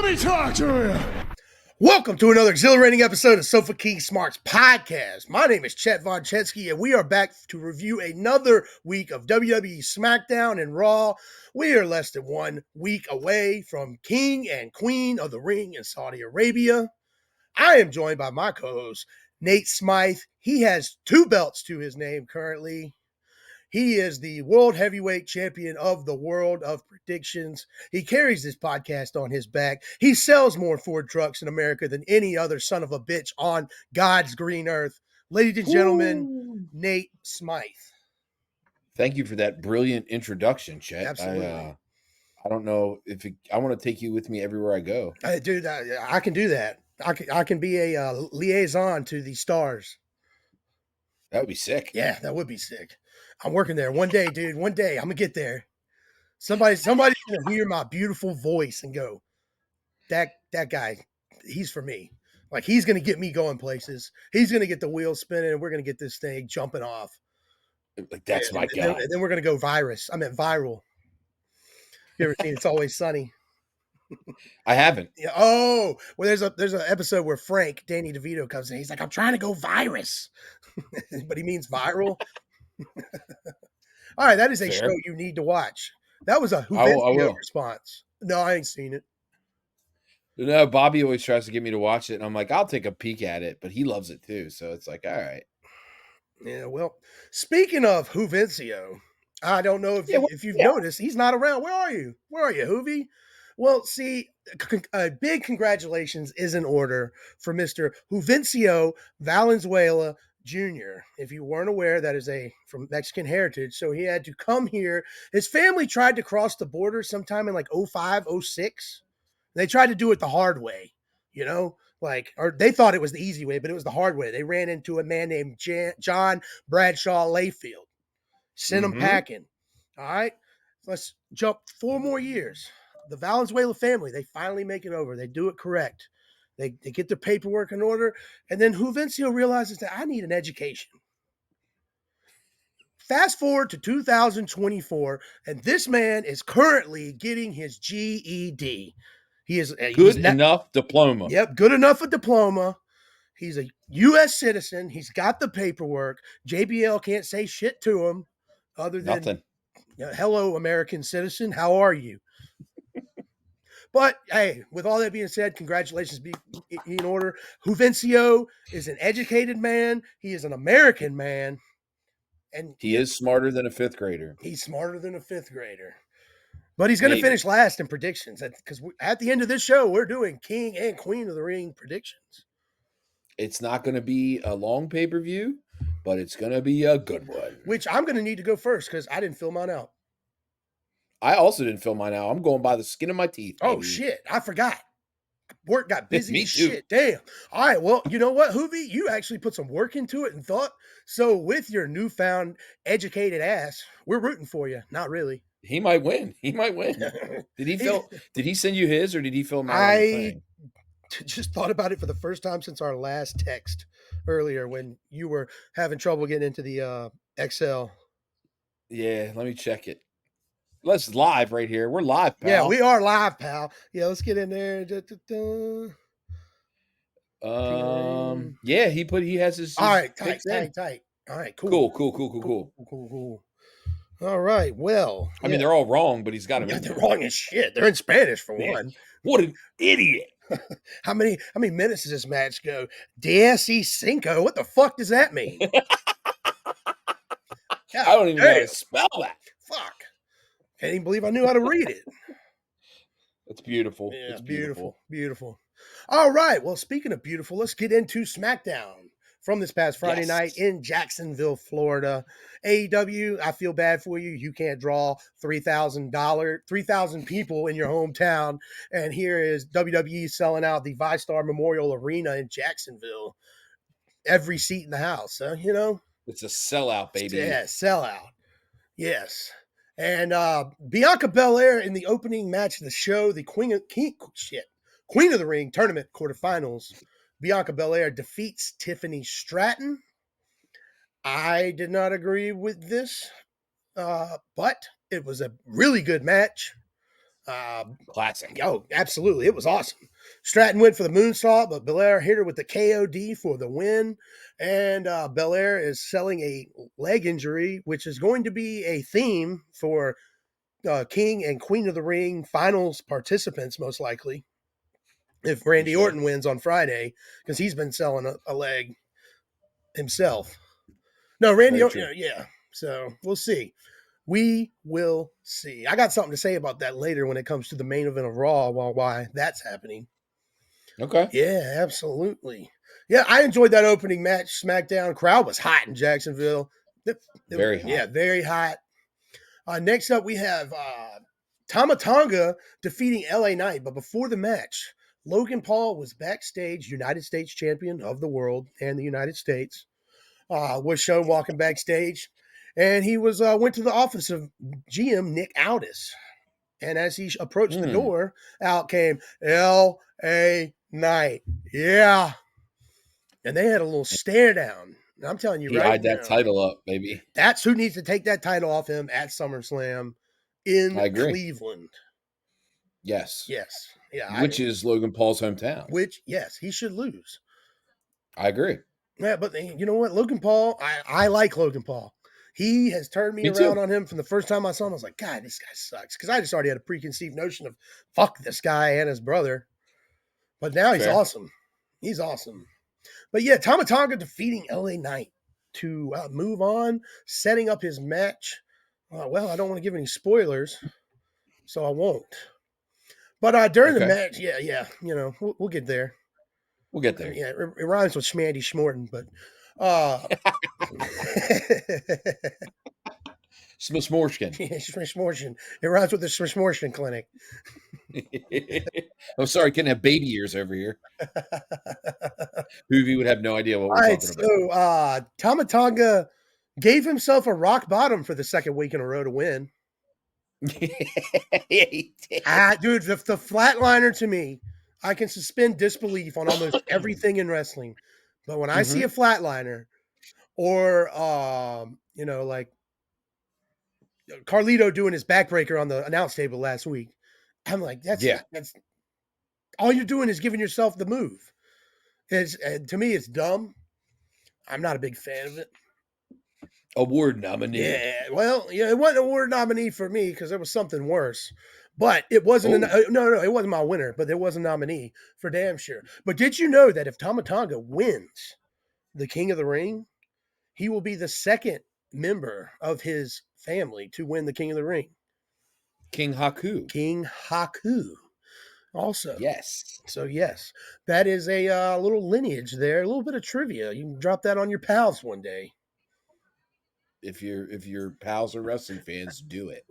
Let me talk to you. Welcome to another exhilarating episode of Sofa King Smarts Podcast. My name is Chet Von Chetsky, and we are back to review another week of WWE SmackDown and Raw. We are less than 1 week away from King and Queen of the Ring in Saudi Arabia. I am joined by my co-host, Nate Smythe. He has 2 belts to his name currently. He is the World Heavyweight Champion of the World of Predictions. He carries this podcast on his back. He sells more Ford trucks in America than any other son of a bitch on God's green earth. Ladies and gentlemen, Nate Smythe. Thank you for that brilliant introduction, Chet. Absolutely. I don't know if I want to take you with me everywhere I go. Dude, I can do that. I can be a liaison to the stars. That would be sick. Yeah, that would be sick. I'm working there one day, dude. One day, I'm gonna get there. Somebody's gonna hear my beautiful voice and go, that guy, he's for me. Like, he's gonna get me going places. He's gonna get the wheels spinning, and we're gonna get this thing jumping off. Like, that's my guy. And then we're gonna go viral. You ever seen It's Always Sunny? I haven't. Yeah. Oh, well, there's an episode where Danny DeVito comes in. He's like, I'm trying to go virus, but he means viral. All right, that is a show you need to watch. That was a Who response. No, I ain't seen it. No, Bobby always tries to get me to watch it, and I'm like, I'll take a peek at it, but he loves it too, so it's like, all right. Yeah, well, speaking of Whovencio, I don't know if you've noticed, he's not around. Where are you, Hoovy? Well, see, big congratulations is in order for Mr. Whovencio Valenzuela Jr. If you weren't aware, that is from Mexican heritage. So he had to come here. His family tried to cross the border sometime in like 05, 06. They tried to do it the hard way, or they thought it was the easy way, but it was the hard way. They ran into a man named John Bradshaw Layfield. Sent him packing. All right. Let's jump 4 more years. The Valenzuela family, they finally make it over. They do it correct. They get their paperwork in order, and then Whovencio realizes that I need an education. Fast forward to 2024, and this man is currently getting his GED. He's enough diploma. Yep, good enough a diploma. He's a U.S. citizen. He's got the paperwork. JBL can't say shit to him other than nothing. Hello, American citizen. How are you? But, hey, with all that being said, congratulations be in order. Whovencio is an educated man. He is an American man. And he is smarter than a 5th grader. He's smarter than a 5th grader. But he's going to finish last in predictions. Because at the end of this show, we're doing King and Queen of the Ring predictions. It's not going to be a long pay-per-view, but it's going to be a good one. Which I'm going to need to go first because I didn't fill mine out. I also didn't fill mine out. I'm going by the skin of my teeth. Baby. Oh, shit. I forgot. Work got busy as shit. Damn. All right. Well, you know what, Hoovy? You actually put some work into it and thought. So with your newfound educated ass, we're rooting for you. Not really. He might win. Did he send you his or did he fill mine? I just thought about it for the first time since our last text earlier when you were having trouble getting into the Excel. Yeah. Let me check it. Let's live right here. We're live, pal. Yeah, we are live, pal. Yeah, let's get in there. Yeah, he has his. All right, tight. All right, cool. Cool. All right, well. I mean, they're all wrong, but he's got them. Yeah, they're wrong as shit. They're in Spanish for one. What an idiot. How many minutes does this match go? 15. What the fuck does that mean? I don't even know how to spell that. Fuck. Can't even believe I knew how to read it. It's beautiful. Yeah, it's beautiful. All right. Well, speaking of beautiful, let's get into SmackDown from this past Friday night in Jacksonville, Florida. AEW, I feel bad for you. You can't draw $3,000 people in your hometown. And here is WWE selling out the ViStar Memorial Arena in Jacksonville. Every seat in the house, huh? It's a sellout, baby. Yeah, sellout. Yes. And Bianca Belair in the opening match of the show, the Queen of the Ring tournament quarterfinals. Bianca Belair defeats Tiffany Stratton. I did not agree with this, but it was a really good match. Classic. Oh, absolutely. It was awesome. Stratton went for the moonsault, but Belair hit her with the KOD for the win. And Belair is selling a leg injury, which is going to be a theme for King and Queen of the Ring finals participants, most likely, if Randy Orton wins on Friday, because he's been selling a leg himself. No, Randy Orton, yeah. So we'll see. We will see. I got something to say about that later when it comes to the main event of Raw, why that's happening. Okay. Yeah, absolutely. Yeah, I enjoyed that opening match. SmackDown crowd was hot in Jacksonville. Very hot. Yeah, very hot. Next up, we have Tama Tonga defeating LA Knight. But before the match, Logan Paul was backstage, United States champion of the world and the United States, was shown walking backstage. And he was went to the office of GM Nick Aldis. And as he approached the door, out came L.A. Knight. Yeah. And they had a little stare down. And I'm telling you, he eyed that title up, baby. That's who needs to take that title off him at SummerSlam in Cleveland. Yes. Yes. Yeah. Which is Logan Paul's hometown. Which, yes, he should lose. I agree. Yeah, but you know what? Logan Paul, I like Logan Paul. He has turned me around on him from the first time I saw him. I was like, God, this guy sucks. Because I just already had a preconceived notion of fuck this guy and his brother. But now he's awesome. He's awesome. But yeah, Tama Tonga defeating LA Knight to move on, setting up his match. Well, I don't want to give any spoilers, so I won't. But during the match, yeah, you know, we'll get there. We'll get there. Yeah, it rhymes with Schmandy Schmorton, but Smorshkin. Yeah, Smorshkin. It rhymes with the Smorshkin Clinic. I'm sorry, couldn't have baby ears over here. Hoovy would have no idea what we're talking about. So Tama Tonga gave himself a rock bottom for the second week in a row to win. Yeah, he did. Dude, the flatliner to me, I can suspend disbelief on almost everything in wrestling. But when I see a flatliner or, you know, like Carlito doing his backbreaker on the announce table last week, I'm like, that's all you're doing is giving yourself the move. To me, it's dumb. I'm not a big fan of it. Award nominee. Yeah, well, yeah, it wasn't an award nominee for me because there was something worse. But it wasn't no, it wasn't my winner, but there was a nominee for damn sure. But did you know that if Tama Tonga wins the King of the Ring, he will be the second member of his family to win the King of the Ring? King Haku. King Haku. Also. Yes. So, yes, that is a little lineage there, a little bit of trivia. You can drop that on your pals one day. If your pals are wrestling fans, do it.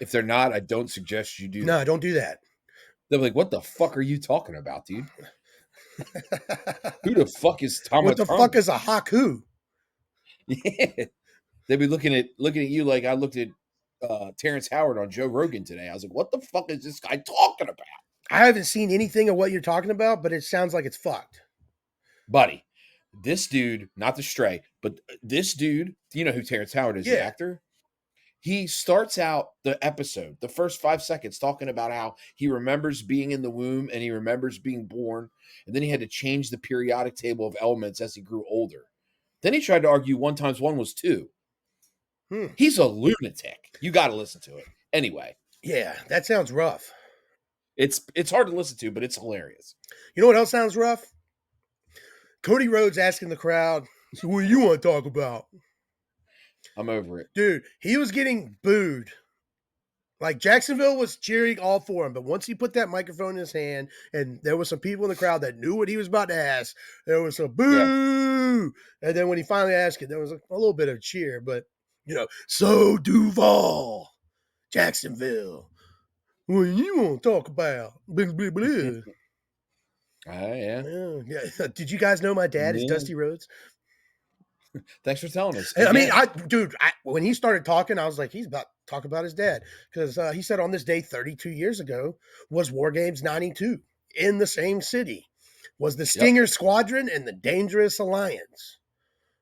If they're not, I don't suggest you do that. No, don't do that. They'll be like, what the fuck are you talking about, dude? Who the fuck is Tama What the fuck is a Haku? Yeah. They'd be looking at you like I looked at Terrence Howard on Joe Rogan today. I was like, what the fuck is this guy talking about? I haven't seen anything of what you're talking about, but it sounds like it's fucked. Buddy, this dude, not the Stray, but this dude, you know who Terrence Howard is, the actor? He starts out the episode, the first 5 seconds, talking about how he remembers being in the womb and he remembers being born. And then he had to change the periodic table of elements as he grew older. Then he tried to argue 1 times 1 was 2. He's a lunatic. You got to listen to it. Anyway. Yeah, that sounds rough. It's hard to listen to, but it's hilarious. You know what else sounds rough? Cody Rhodes asking the crowd, so what do you want to talk about? I'm over it. Dude, he was getting booed. Like, Jacksonville was cheering all for him, but once he put that microphone in his hand and there were some people in the crowd that knew what he was about to ask, there was a boo! Yeah. And then when he finally asked it, there was a little bit of cheer, but, you know, so Duval, Jacksonville, what do you want to talk about? Blah, blah, blah. Yeah. Did you guys know my dad is Dusty Rhodes? Thanks for telling us. I mean, when he started talking, I was like, he's about to talk about his dad. Because he said on this day 32 years ago was War Games 92 in the same city. Was the Stinger Squadron and the Dangerous Alliance,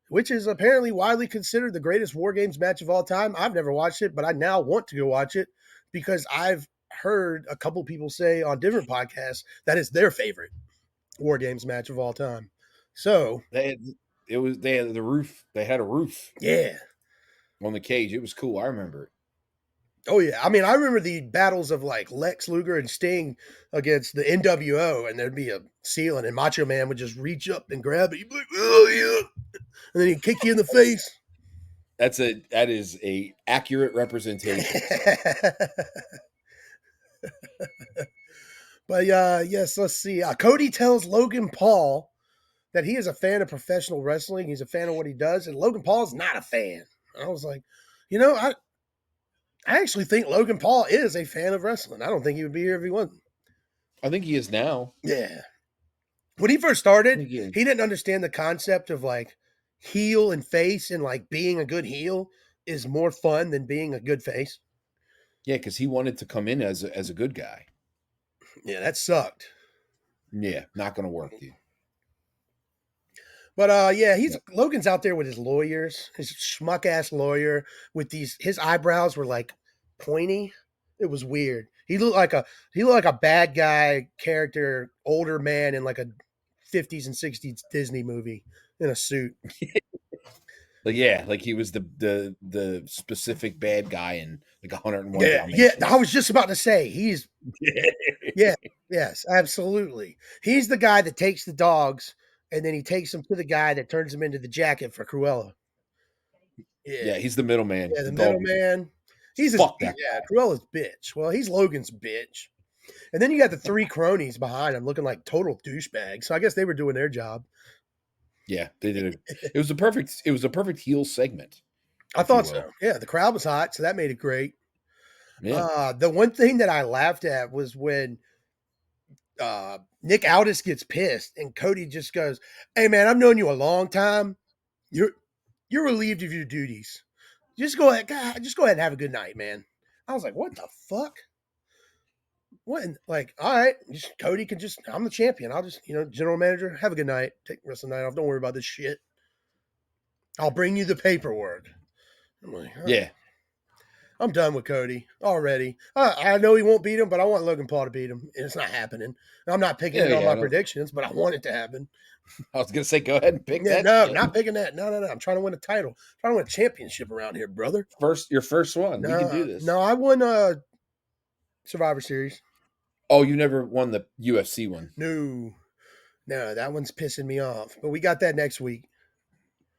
which is apparently widely considered the greatest War Games match of all time. I've never watched it, but I now want to go watch it because I've heard a couple people say on different podcasts that is their favorite War Games match of all time. So they had the roof. They had a roof yeah. on the cage. It was cool. I remember it. Oh yeah, I mean, I remember the battles of like Lex Luger and Sting against the NWO, and there'd be a ceiling, and Macho Man would just reach up and grab it. You'd be like, "Oh yeah," and then he'd kick you in the face. That is a accurate representation. But yes, let's see. Cody tells Logan Paul that he is a fan of professional wrestling. He's a fan of what he does, and Logan Paul's not a fan. I was like, I actually think Logan Paul is a fan of wrestling. I don't think he would be here if he wasn't. I think he is now. Yeah. When he first started, He he didn't understand the concept of like heel and face, and like being a good heel is more fun than being a good face. Yeah, because he wanted to come in as a good guy. Yeah, that sucked. Yeah, not going to work, dude. But yeah, Logan's out there with his lawyers, his schmuck ass lawyer with his eyebrows were like pointy. It was weird. He looked like a bad guy character, older man in like a 50s and 60s Disney movie in a suit. Like he was the specific bad guy in like 101 Yeah, Dalmatians. I was just about to say yes, absolutely. He's the guy that takes the dogs and then he takes them to the guy that turns them into the jacket for Cruella. Yeah, he's the middleman. Yeah, the middleman. Fuck that yeah, guy. Cruella's bitch. Well, he's Logan's bitch. And then you got the three cronies behind him looking like total douchebags. So I guess they were doing their job. Yeah, they did it was a perfect heel segment. I thought so. Yeah, the crowd was hot, so that made it great. Yeah. The one thing that I laughed at was when Nick Aldis gets pissed and Cody just goes, "Hey man, I've known you a long time. You're relieved of your duties. Just go ahead and have a good night, man." I was like, "What the fuck?" What? Like, all right, Cody can I'm the champion. I'll just, general manager, have a good night. Take the rest of the night off. Don't worry about this shit. I'll bring you the paperwork. I'm like, Yeah. I'm done with Cody already. I know he won't beat him, but I want Logan Paul to beat him. And it's not happening. I'm not picking it on my predictions, but I want it to happen. I was going to say, go ahead and pick that. No, not picking that. No. I'm trying to win a title. I'm trying to win a championship around here, brother. Your first one. No, we can do this. No, I won Survivor Series. Oh, you never won the UFC one? No, that one's pissing me off. But we got that next week.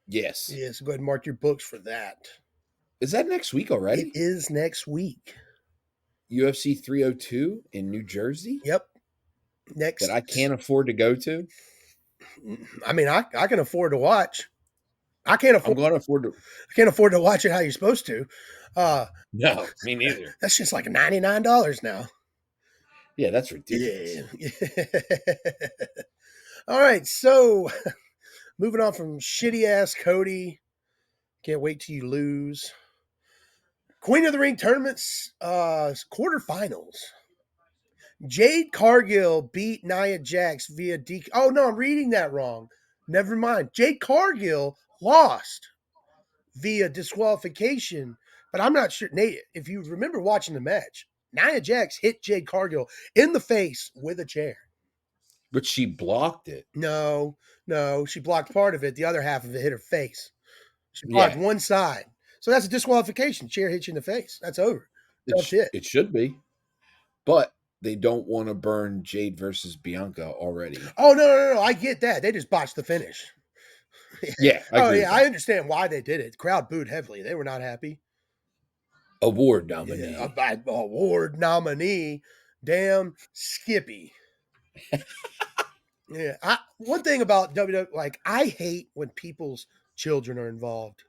Yes. Yeah, so go ahead and mark your books for that. Is that next week already? It is next week. UFC 302 in New Jersey? Yep. Next. That I can't afford to go to? I mean, I can afford to watch. I can't afford to watch it how you're supposed to. No, me neither. That's just like $99 now. Yeah, that's ridiculous. Yeah. All right, so moving on from shitty ass Cody. Can't wait till you lose. Queen of the Ring tournaments, quarterfinals. Jade Cargill beat Nia Jax via DQ. Oh no, I'm reading that wrong. Never mind. Jade Cargill lost via disqualification, but I'm not sure. Nate, if you remember watching the match, Nia Jax hit Jade Cargill in the face with a chair. But she blocked it. No, she blocked part of it. The other half of it hit her face. She blocked one side. So that's a disqualification. Chair hits you in the face. That's over. It should be. But they don't want to burn Jade versus Bianca already. Oh, no. I get that. They just botched the finish. Yeah. I understand why they did it. The crowd booed heavily. They were not happy. Award nominee. Yeah, award nominee. Damn Skippy. Yeah. One thing about WWE, like, I hate when people's children are involved.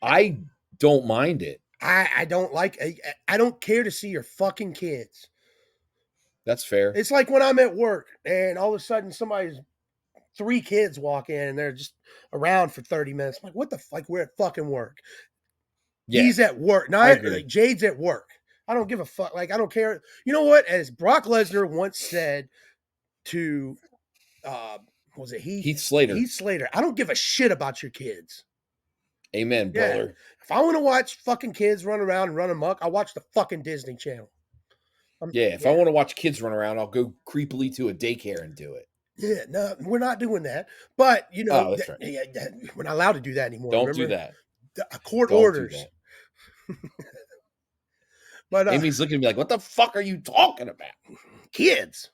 I don't mind it. I don't like. I don't care to see your fucking kids. That's fair. It's like when I'm at work and all of a sudden somebody's 3 kids walk in and they're just around for 30 minutes. I'm like, what the fuck? We're at fucking work. Yeah, he's at work. Now, Jade's at work. I don't give a fuck. Like, I don't care. You know what? As Brock Lesnar once said to, was it Heath Slater? Heath Slater. I don't give a shit about your kids. Amen, brother. If I want to watch fucking kids run around and run amok, I watch the fucking Disney Channel. Yeah, if I want to watch kids run around, I'll go creepily to a daycare and do it. Yeah, no, we're not doing that. But Oh, that's right. we're not allowed to do that anymore. Don't do Remember, that. court Don't do orders. that. But Amy's looking at me like, "What the fuck are you talking about?" Kids,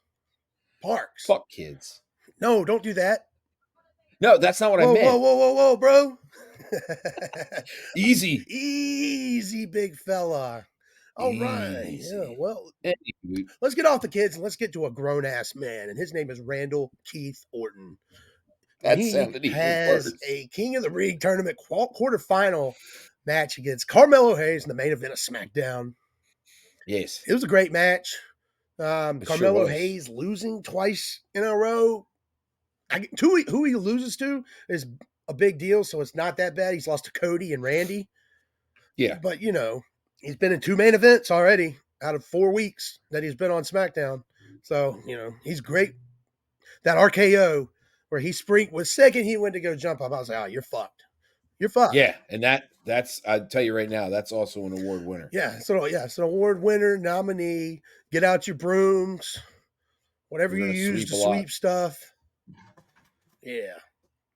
parks. Fuck kids. No, don't do that. No, that's not what I meant. Whoa, bro. Easy. Easy, big fella. All right. Easy. Yeah, well, Anyway, let's get off the kids and let's get to a grown ass man. And his name is Randall Keith Orton. that He sounded even has worse. a King of the Ring tournament quarterfinal match against Carmelo Hayes in the main event of SmackDown. Yes. It was a great match. Carmelo sure Hayes losing twice in a row. Who he loses to is a big deal, so it's not that bad. He's lost to Cody and Randy. Yeah. But, he's been in 2 main events already out of 4 weeks that he's been on SmackDown. So, he's great. That RKO where he was second, he went to go jump up. I was like, oh, you're fucked. You're fucked. Yeah, and that's I tell you right now, that's also an award winner. Yeah, so it's an award winner, nominee. Get out your brooms, whatever you use to sweep stuff. Yeah,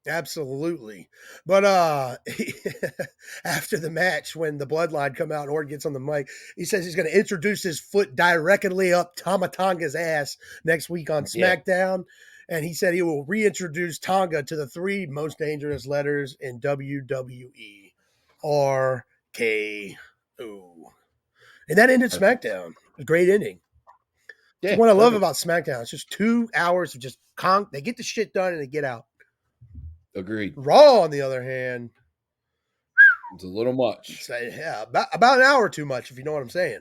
absolutely. But after the match, when the Bloodline come out and Orton gets on the mic, he says he's going to introduce his foot directly up Tama Tonga's ass next week on SmackDown. Yeah. And he said he will reintroduce Tonga to the 3 most dangerous letters in WWE. RKO. And that ended SmackDown. A great ending. Yeah, that's what I love about SmackDown. It's just 2 hours of just they get the shit done and they get out. Agreed. Raw, on the other hand, it's a little much. Yeah, about an hour too much, if you know what I'm saying.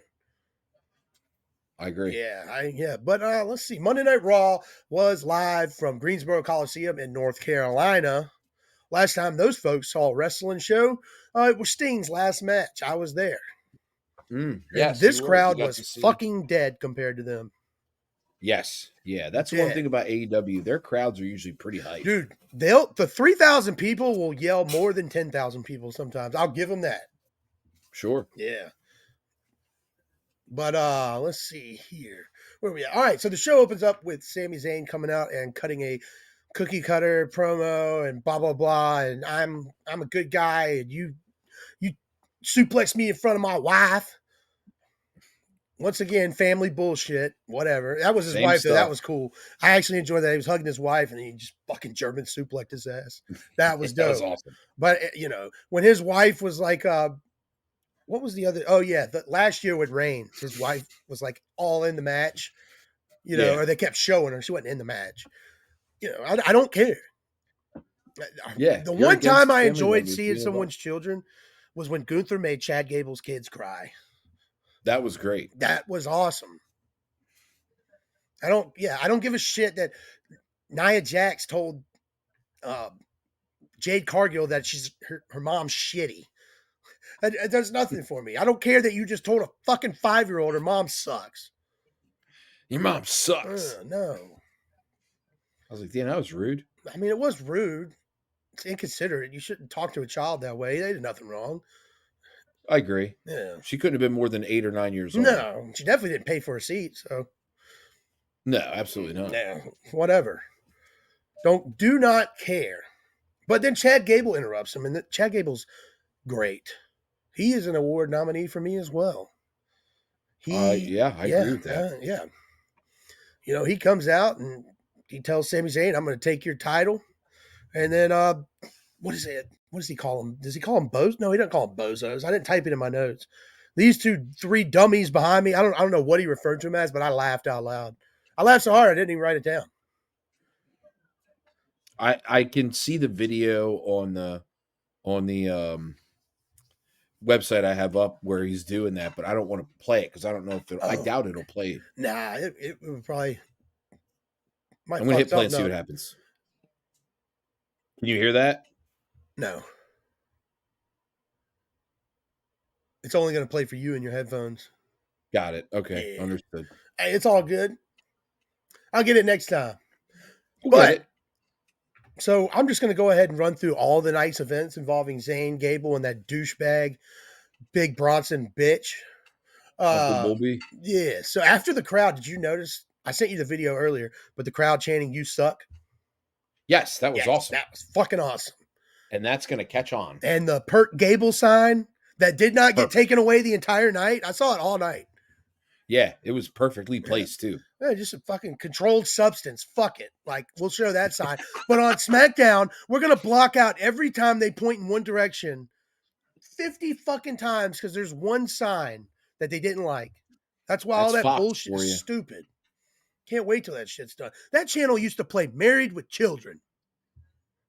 I agree. Yeah. But let's see. Monday Night Raw was live from Greensboro Coliseum in North Carolina. Last time those folks saw a wrestling show, it was Sting's last match. I was there. Yes, this crowd was fucking dead compared to them. Yes. Yeah, that's one thing about AEW. Their crowds are usually pretty hype. Dude, the 3,000 people will yell more than 10,000 people sometimes. I'll give them that. Sure. Yeah. But let's see here. Where are we at? All right, so the show opens up with Sami Zayn coming out and cutting a cookie cutter promo and blah blah blah, and I'm a good guy, and you suplex me in front of my wife. Once again, family bullshit. Whatever. That was his wife. Though. That was cool. I actually enjoyed that. He was hugging his wife, and he just fucking German suplexed his ass. That was dope. That was awesome. But when his wife was like, what was the other? Oh yeah, the last year with Reigns, his wife was like all in the match. Or they kept showing her. She wasn't in the match. I don't care. Yeah. The one time I enjoyed seeing someone's children was when Gunther made Chad Gable's kids cry. That was great. That was awesome. I don't give a shit that Nia Jax told Jade Cargill that her mom's shitty. It does nothing for me. I don't care that you just told a fucking 5-year-old her mom sucks. Your mom sucks. No. I was like, damn, that was rude. I mean, it was rude. It's inconsiderate. You shouldn't talk to a child that way. They did nothing wrong. I agree. Yeah. She couldn't have been more than 8 or 9 years old. No, she definitely didn't pay for a seat, so. No, absolutely not. No, whatever. Do not care. But then Chad Gable interrupts him, and Chad Gable's great. He is an award nominee for me as well. I agree with that. Yeah. He comes out and he tells Sami Zayn, I'm going to take your title. And then, what is it? What does he call them? Does he call them bozos? No, he doesn't call them bozos. I didn't type it in my notes. These 3 dummies behind me, I don't know what he referred to them as, but I laughed out loud. I laughed so hard I didn't even write it down. I can see the video on the website I have up where he's doing that, but I don't want to play it because I don't know if I doubt it'll play. Nah, it would probably. I'm going to hit play and see what happens. Can you hear that? No. It's only going to play for you in your headphones. Got it. Okay. Yeah. Understood. Hey, it's all good. I'll get it next time. So I'm just going to go ahead and run through all the night's events involving Zayn, Gable, and that douchebag, Big Bronson bitch. Uncle Bulby. Yeah. So after the crowd, did you notice? I sent you the video earlier, but the crowd chanting "You suck." Yes, that was awesome. That was fucking awesome. And that's going to catch on. And the Pert Gable sign that did not get taken away the entire night. I saw it all night. Yeah, it was perfectly placed too. Yeah, just a fucking controlled substance. Fuck it. Like, we'll show that side. But on SmackDown, we're going to block out every time they point in one direction 50 fucking times because there's one sign that they didn't like. That's why all that Fox bullshit is stupid. Can't wait till that shit's done. That channel used to play Married with Children.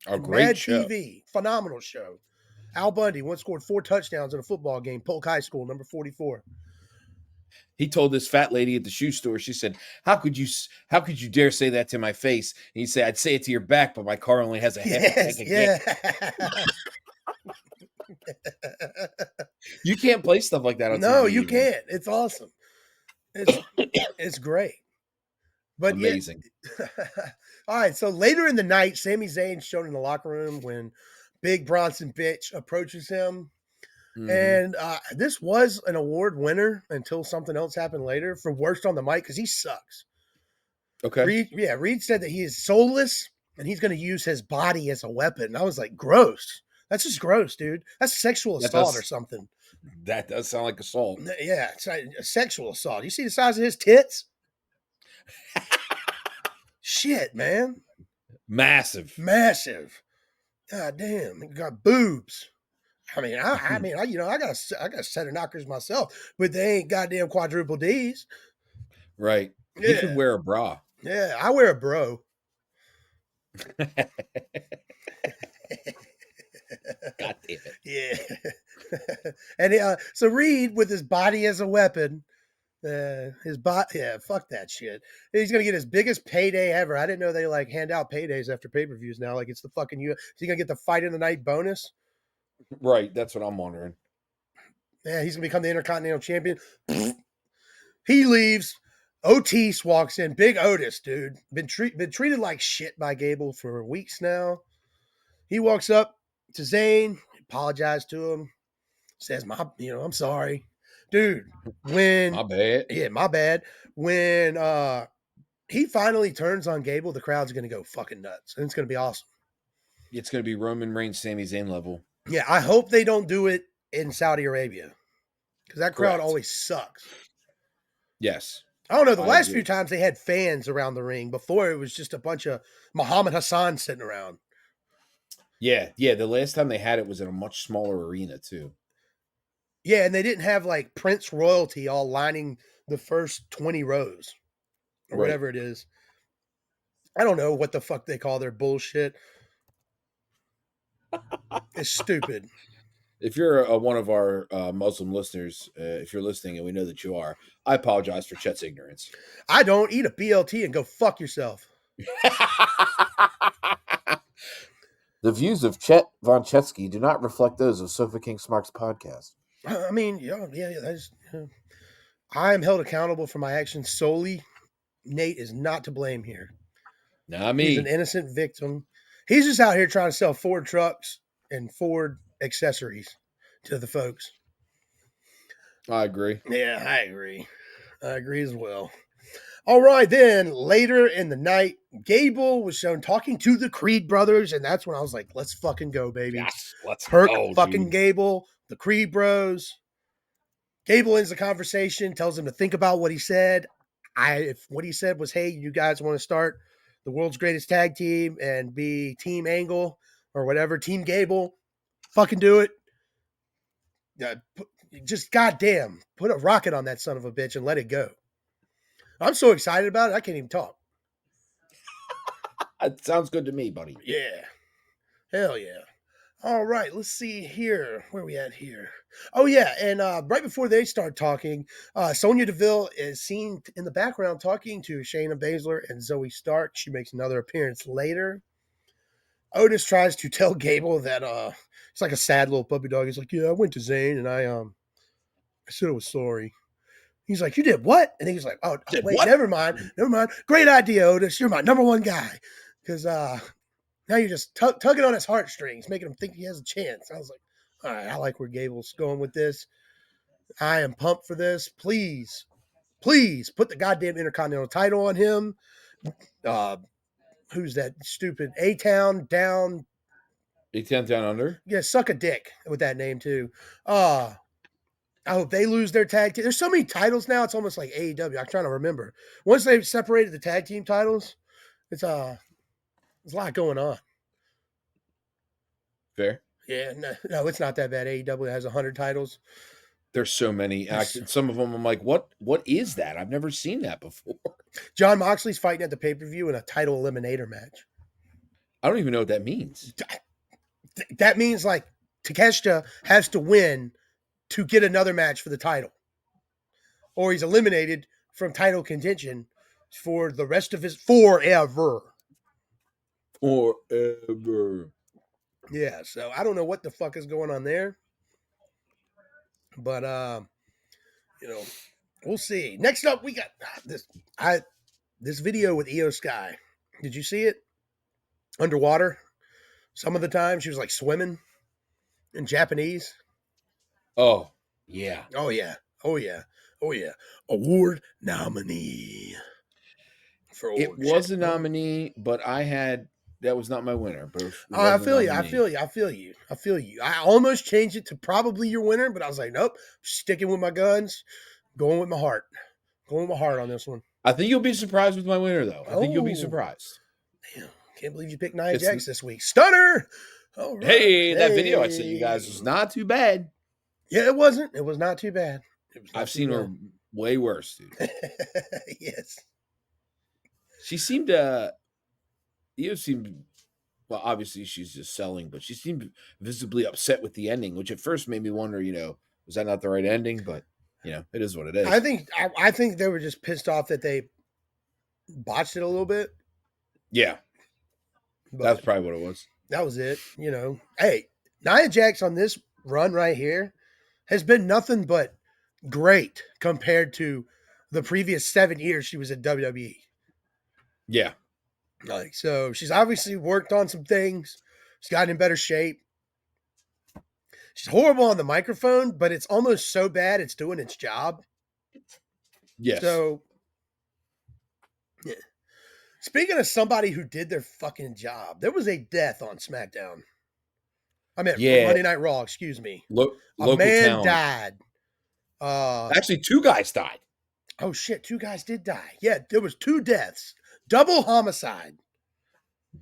A great Mad show. TV. Phenomenal show. Al Bundy once scored 4 touchdowns in a football game. Polk High School, number 44. He told this fat lady at the shoe store, she said, how could you dare say that to my face? And he said, I'd say it to your back, but my car only has a half tank. Yeah. You can't play stuff like that on No, TV. you can't. It's awesome. It's great. But amazing. Yeah. All right. So later in the night, Sami Zayn's shown in the locker room when Big Bronson Bitch approaches him. Mm-hmm. And this was an award winner until something else happened later for worst on the mic because he sucks. Okay. Reed said that he is soulless and he's going to use his body as a weapon. And I was like, gross. That's just gross, dude. That's sexual assault or something. That does sound like assault. Yeah, it's a sexual assault. You see the size of his tits? Shit, man. Massive. God damn, he got boobs. I mean, I got a set of knockers myself, but they ain't goddamn quadruple D's. Right. Yeah. He could wear a bra. Yeah, I wear a bro. God damn it. Yeah. And so Reed, with his body as a weapon, fuck that shit. He's gonna get his biggest payday ever. I didn't know they like hand out paydays after pay-per-views now. Like it's the fucking Is he gonna get the fight in the night bonus? Right, that's what I'm wondering. Yeah, he's gonna become the Intercontinental Champion. He leaves. Otis walks in. Big Otis, dude. Been treated like shit by Gable for weeks now. He walks up to Zayn, apologized to him, says, I'm sorry. Dude, my bad. Yeah, my bad. When he finally turns on Gable, the crowd's going to go fucking nuts. And it's going to be awesome. It's going to be Roman Reigns, Sami Zayn level. Yeah, I hope they don't do it in Saudi Arabia. Because that crowd always sucks. Yes. I don't know. The last few times they had fans around the ring. Before it was just a bunch of Muhammad Hassan sitting around. Yeah. The last time they had it was in a much smaller arena, too. Yeah, and they didn't have like Prince royalty all lining the first 20 rows or whatever it is. I don't know what the fuck they call their bullshit. It's stupid. If you're one of our Muslim listeners, if you're listening and we know that you are, I apologize for Chet's ignorance. I don't. Eat a BLT and go fuck yourself. The views of Chet Von Chetsky do not reflect those of Sofa King Smarks podcast. I mean, I am held accountable for my actions solely. Nate is not to blame here. Not me. He's an innocent victim. He's just out here trying to sell Ford trucks and Ford accessories to the folks. I agree. Yeah, I agree. I agree as well. All right, then later in the night, Gable was shown talking to the Creed brothers, and that's when I was like, let's fucking go, baby. Yes, let's go, fucking dude. Gable, the Creed bros. Gable ends the conversation, tells him to think about what he said. What he said was, hey, you guys want to start the world's greatest tag team and be Team Angle or whatever, Team Gable, fucking do it. Just goddamn, put a rocket on that son of a bitch and let it go. I'm so excited about it, I can't even talk. It sounds good to me, buddy. Yeah. Hell yeah. All right, let's see here. Where are we at here? Oh, yeah, and right before they start talking, Sonya Deville is seen in the background talking to Shayna Baszler and Zoe Stark. She makes another appearance later. Otis tries to tell Gable that it's like a sad little puppy dog. He's like, yeah, I went to Zayn and I said I was sorry. He's like, you did what? And he's like, oh, wait, what? Never mind. Great idea, Otis. You're my number one guy. Because now you're just tugging on his heartstrings, making him think he has a chance. I was like, all right, I like where Gable's going with this. I am pumped for this. Please, please put the goddamn Intercontinental title on him. Who's that stupid A-Town down? A-Town Down Under? Yeah, suck a dick with that name too. I hope they lose their tag team. There's so many titles now. It's almost like AEW. I'm trying to remember. Once they've separated the tag team titles, it's there's a lot going on. Fair. Yeah, no, it's not that bad. AEW has 100 titles. There's so many. Some of them I'm like, what is that? I've never seen that before. John Moxley's fighting at the pay-per-view in a title eliminator match. I don't even know what that means. That means like Takeshita has to win to get another match for the title. Or he's eliminated from title contention for the rest of his forever. Forever. Yeah, so I don't know what the fuck is going on there. But we'll see. Next up we got this video with Io Sky. Did you see it? Underwater. Some of the time she was like swimming in Japanese. Oh, yeah. Oh yeah. Oh yeah. Oh yeah. Award nominee. It was a nominee, but that was not my winner. But I feel you. I almost changed it to probably your winner, but I was like, nope, sticking with my guns, going with my heart. Going with my heart on this one. I think you'll be surprised with my winner, though. I think you'll be surprised. Damn, can't believe you picked Nia Jax this week. Stunner! Right. Hey, that video I sent you guys was not too bad. Yeah, it wasn't. It was not too bad. I've seen her way worse, dude. Yes. She seemed well, obviously she's just selling, but she seemed visibly upset with the ending, which at first made me wonder, was that not the right ending? But it is what it is. I think they were just pissed off that they botched it a little bit. Yeah. That's probably what it was. That was it. Hey, Nia Jax on this run right here has been nothing but great compared to the previous 7 years she was at WWE. Yeah. So she's obviously worked on some things. She's gotten in better shape. She's horrible on the microphone, but it's almost so bad it's doing its job. Yes. So, yeah. Speaking of somebody who did their fucking job, there was a death on SmackDown. I mean, Monday Night Raw, excuse me. A man died. Actually, 2 guys died. Oh, shit. 2 guys did die. Yeah, there was 2 deaths. Double homicide.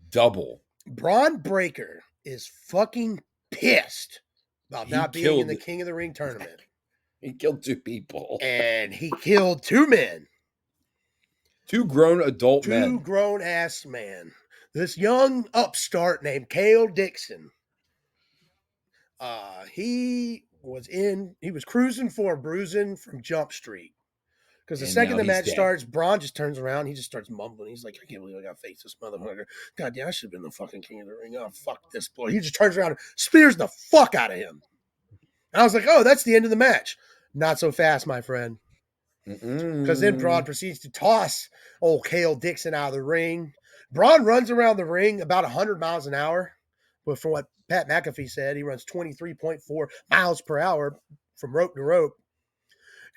Double. Braun Breaker is fucking pissed about not being in the King of the Ring tournament. He killed 2 people. And he killed 2 men. 2 grown adult men. 2 grown-ass men. This young upstart named Cale Dixon. He was cruising for a bruising from Jump Street. Because the second the match starts, Braun just turns around. He just starts mumbling. He's like, I can't believe I got to face this motherfucker. God damn, I should have been the fucking King of the Ring. Oh, fuck this boy. He just turns around and spears the fuck out of him. And I was like, oh, that's the end of the match. Not so fast, my friend. Because then Braun proceeds to toss old Cale Dixon out of the ring. Braun runs around the ring about 100 miles an hour. But from what Pat McAfee said, he runs 23.4 miles per hour from rope to rope.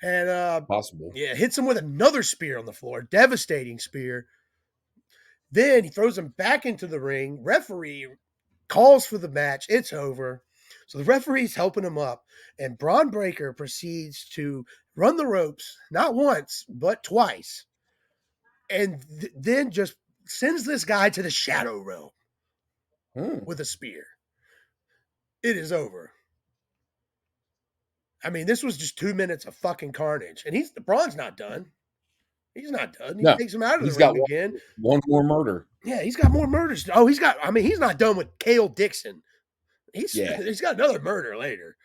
And possible. Yeah, hits him with another spear on the floor. Devastating spear. Then he throws him back into the ring. Referee calls for the match. It's over. So the referee's helping him up. And Braun Breaker proceeds to run the ropes, not once, but twice. And then just sends this guy to the Shadow Realm with a spear. It is over. I mean, this was just 2 minutes of fucking carnage. And Braun's not done. He's not done. He takes him out of the ring again. One more murder. Yeah, he's got more murders. Oh, he's not done with Cale Dixon. He's got another murder later.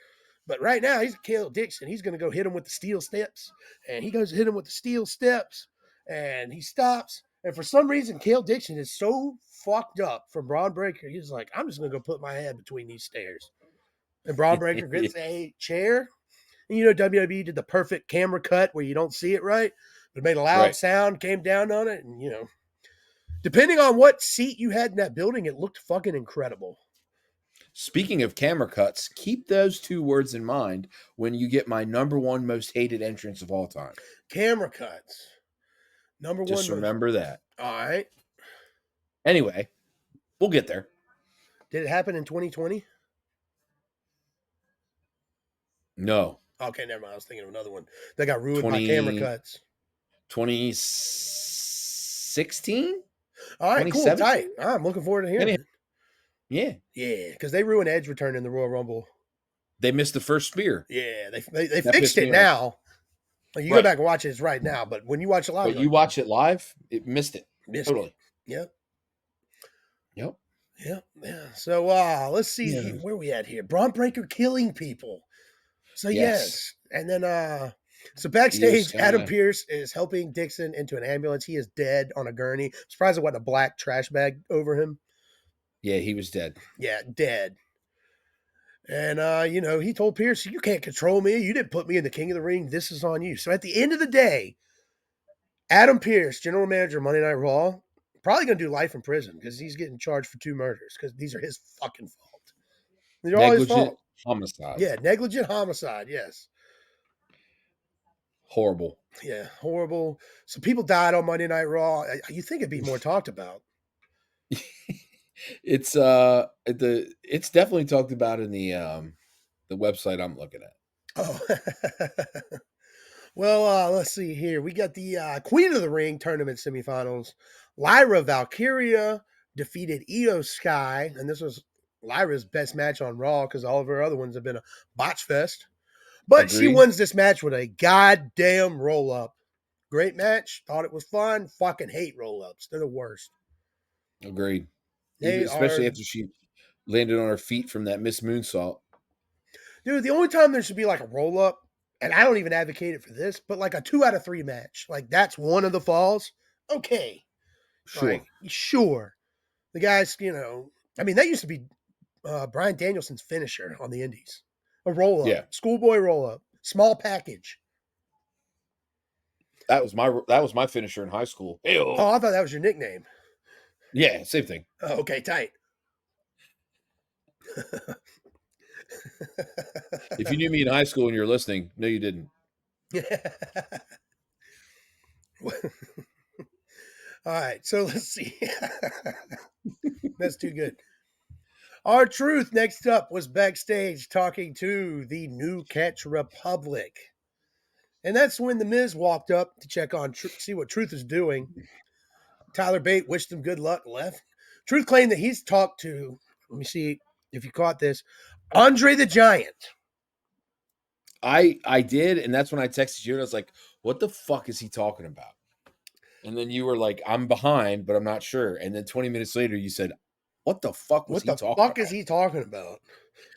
But right now, he's Cale Dixon. He's going to go hit him with the steel steps. And he goes to hit him with the steel steps. And he stops. And for some reason, Cale Dixon is so fucked up from Braun Breaker. He's like, I'm just going to go put my head between these stairs. And Braun Breaker gets a chair. And WWE did the perfect camera cut where you don't see it right. But it made a loud sound, came down on it. And, depending on what seat you had in that building, it looked fucking incredible. Speaking of camera cuts, keep those 2 words in mind when you get my number 1 most hated entrance of all time. Camera cuts. Number Just 1 most. remember that. All right. Anyway, we'll get there. Did it happen in 2020? No. Okay, never mind. I was thinking of another one that got ruined by 20 camera cuts. 2016? All right, cool, tight. I'm looking forward to hearing it. Yeah. Yeah, because they ruined Edge return in the Royal Rumble. They missed the first spear. Yeah, they fixed it now. Like, you Right. go back and watch it, it's right now. But when you watch it live, But you watch it live, it missed it. Totally. Yep. Yep. Yeah. So let's see where we at here. Braun Breaker killing people. So yes. And then so backstage, Adam Pearce is helping Dixon into an ambulance. He is dead on a gurney. I'm surprised it wasn't a black trash bag over him. Yeah, he was dead. Yeah, dead. And he told Pearce, "You can't control me. You didn't put me in the King of the Ring. This is on you." So at the end of the day, Adam Pearce, general manager of Monday Night Raw, probably going to do life in prison because he's getting charged for 2 murders because these are his fucking fault. They're all his fault. Homicide. Yeah, negligent homicide. Yes. Horrible. Yeah, horrible. So people died on Monday Night Raw. You think it'd be more talked about? It's definitely talked about in the website I'm looking at. Oh. Well, let's see here. We got the Queen of the Ring tournament semifinals. Lyra Valkyria defeated Io Sky, and this was Lyra's best match on Raw because all of her other ones have been a botch fest. But She wins this match with a goddamn roll-up. Great match. Thought it was fun. Fucking hate roll-ups. They're the worst. Agreed. Especially after she landed on her feet from that Miss Moonsault. Dude, the only time there should be like a roll-up, and I don't even advocate it for this, but like a 2 out of 3 match. Like, that's one of the falls. Okay. Sure. Like, sure. The guys, that used to be Bryan Danielson's finisher on the Indies. A roll-up. Yeah. Schoolboy roll-up. Small package. That was my finisher in high school. Ew. Oh, I thought that was your nickname. Yeah, same thing. Oh, okay, tight. If you knew me in high school and you're listening, no, you didn't. All right, so let's see. That's too good. R-Truth next up was backstage talking to the New Catch Republic. And that's when The Miz walked up to check on see what Truth is doing. Tyler Bate wished him good luck, left. Truth claimed that he's talked to, let me see if you caught this, Andre the Giant. I did, and that's when I texted you, and I was like, what the fuck is he talking about? And then you were like, I'm behind, but I'm not sure. And then 20 minutes later, you said, what the fuck was he talking about? What the fuck is he talking about?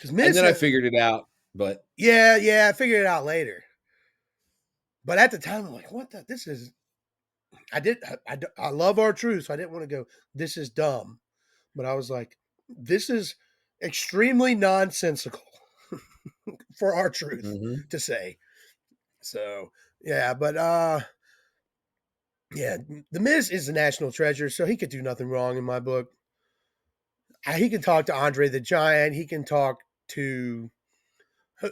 And then I figured it out, but... Yeah, I figured it out later. But at the time, I'm like, what the... This is... I love R-Truth, so I didn't want to go, this is dumb. But I was like, this is extremely nonsensical for R-Truth to say. So, yeah, but yeah, The Miz is a national treasure, so he could do nothing wrong in my book. He can talk to Andre the Giant. He can talk to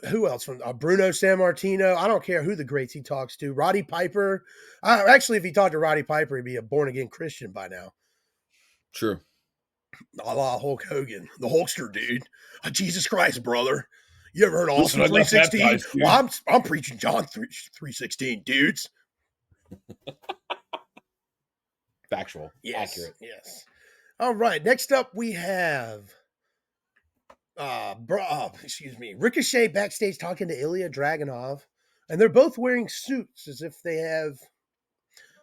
who else from Bruno Sammartino. I don't care who the greats he talks to. Roddy Piper. Actually, if he talked to Roddy Piper, he'd be a born-again Christian by now. True. A la Hulk Hogan, the Hulkster dude. Jesus Christ, brother. You ever heard of Austin 3:16? Well, I'm preaching John 3:16, dudes. Factual. Yes, accurate. Yes. All right. Next up, we have Ricochet backstage talking to Ilya Dragunov, and they're both wearing suits as if they have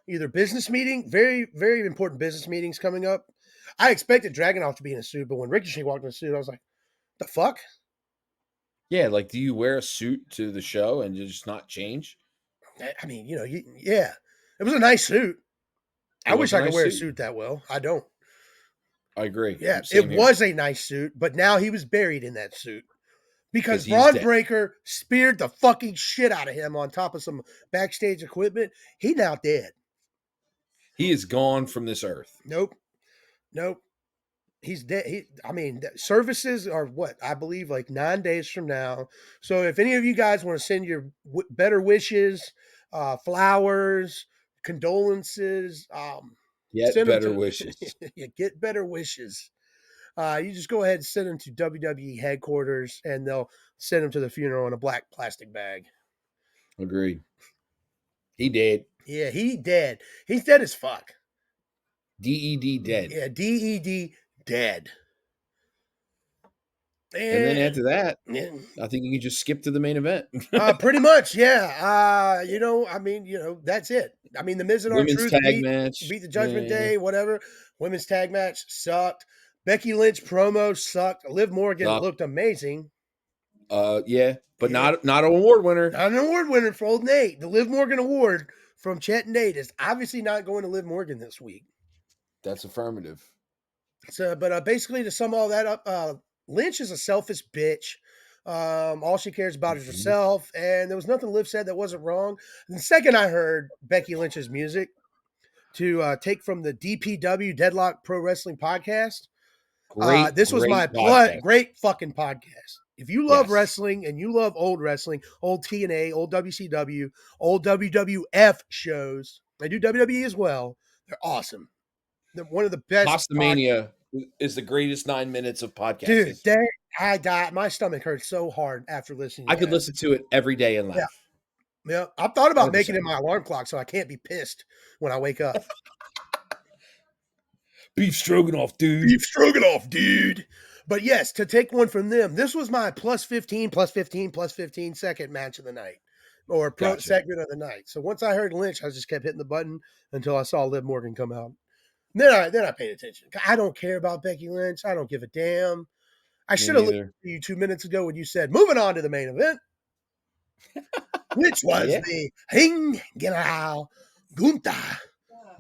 either business meeting, very, very important business meetings coming up. I expected Dragunov to be in a suit, but when Ricochet walked in a suit, I was like, the fuck? Yeah, like, do you wear a suit to the show and just not change? I mean, yeah. It was a nice suit. I wish I could wear a suit that well. I don't. I agree. Yeah, it was a nice suit, but now he was buried in that suit because Braun Breaker speared the fucking shit out of him on top of some backstage equipment. He now dead. He is gone from this earth. Nope. He's dead. Services are what I believe like 9 days from now. So if any of you guys want to send your better wishes, flowers, condolences, Yet send them better to wishes. yeah, get better wishes. You just go ahead and send them to WWE headquarters, and they'll send them to the funeral in a black plastic bag. Agreed. He did. Yeah, he dead. He's dead as fuck. DED dead. Yeah, DED dead. And then And after that, yeah. I think you can just skip to the main event. Pretty much, yeah. That's it. I mean, the Miz and Women's R-Truth tag match. beat the Judgment Day, whatever. Women's tag match sucked. Becky Lynch promo sucked. Liv Morgan looked amazing. Yeah, but Yeah. not an award winner. Not an award winner for old Nate. The Liv Morgan Award from Chet and Nate is obviously not going to Liv Morgan this week. That's affirmative. So, but basically, to sum all that up, Lynch is a selfish bitch. All she cares about is herself, and there was nothing Liv said that wasn't wrong. And the second I heard Becky Lynch's music to take from the DPW Deadlock Pro Wrestling podcast, this was my great fucking podcast. If you love wrestling and you love old wrestling, old TNA, old WCW, old WWF shows, I do WWE as well. They're awesome. They're one of the best. Pastamania is the greatest 9 minutes of podcasting. Dude, I died. My stomach hurt so hard after listening to I could listen to it every day and laugh. Yeah. I've thought about 100%. Making it my alarm clock so I can't be pissed when I wake up. Beef stroganoff, dude. Beef stroganoff, dude. But yes, to take one from them, this was my plus 15 second match of the night, or pro segment of the night. So once I heard Lynch, I just kept hitting the button until I saw Liv Morgan come out. Then I paid attention. I don't care about Becky Lynch. I don't give a damn. I should have listened to you 2 minutes ago when you said, moving on to the main event, which was the Hing General Gunther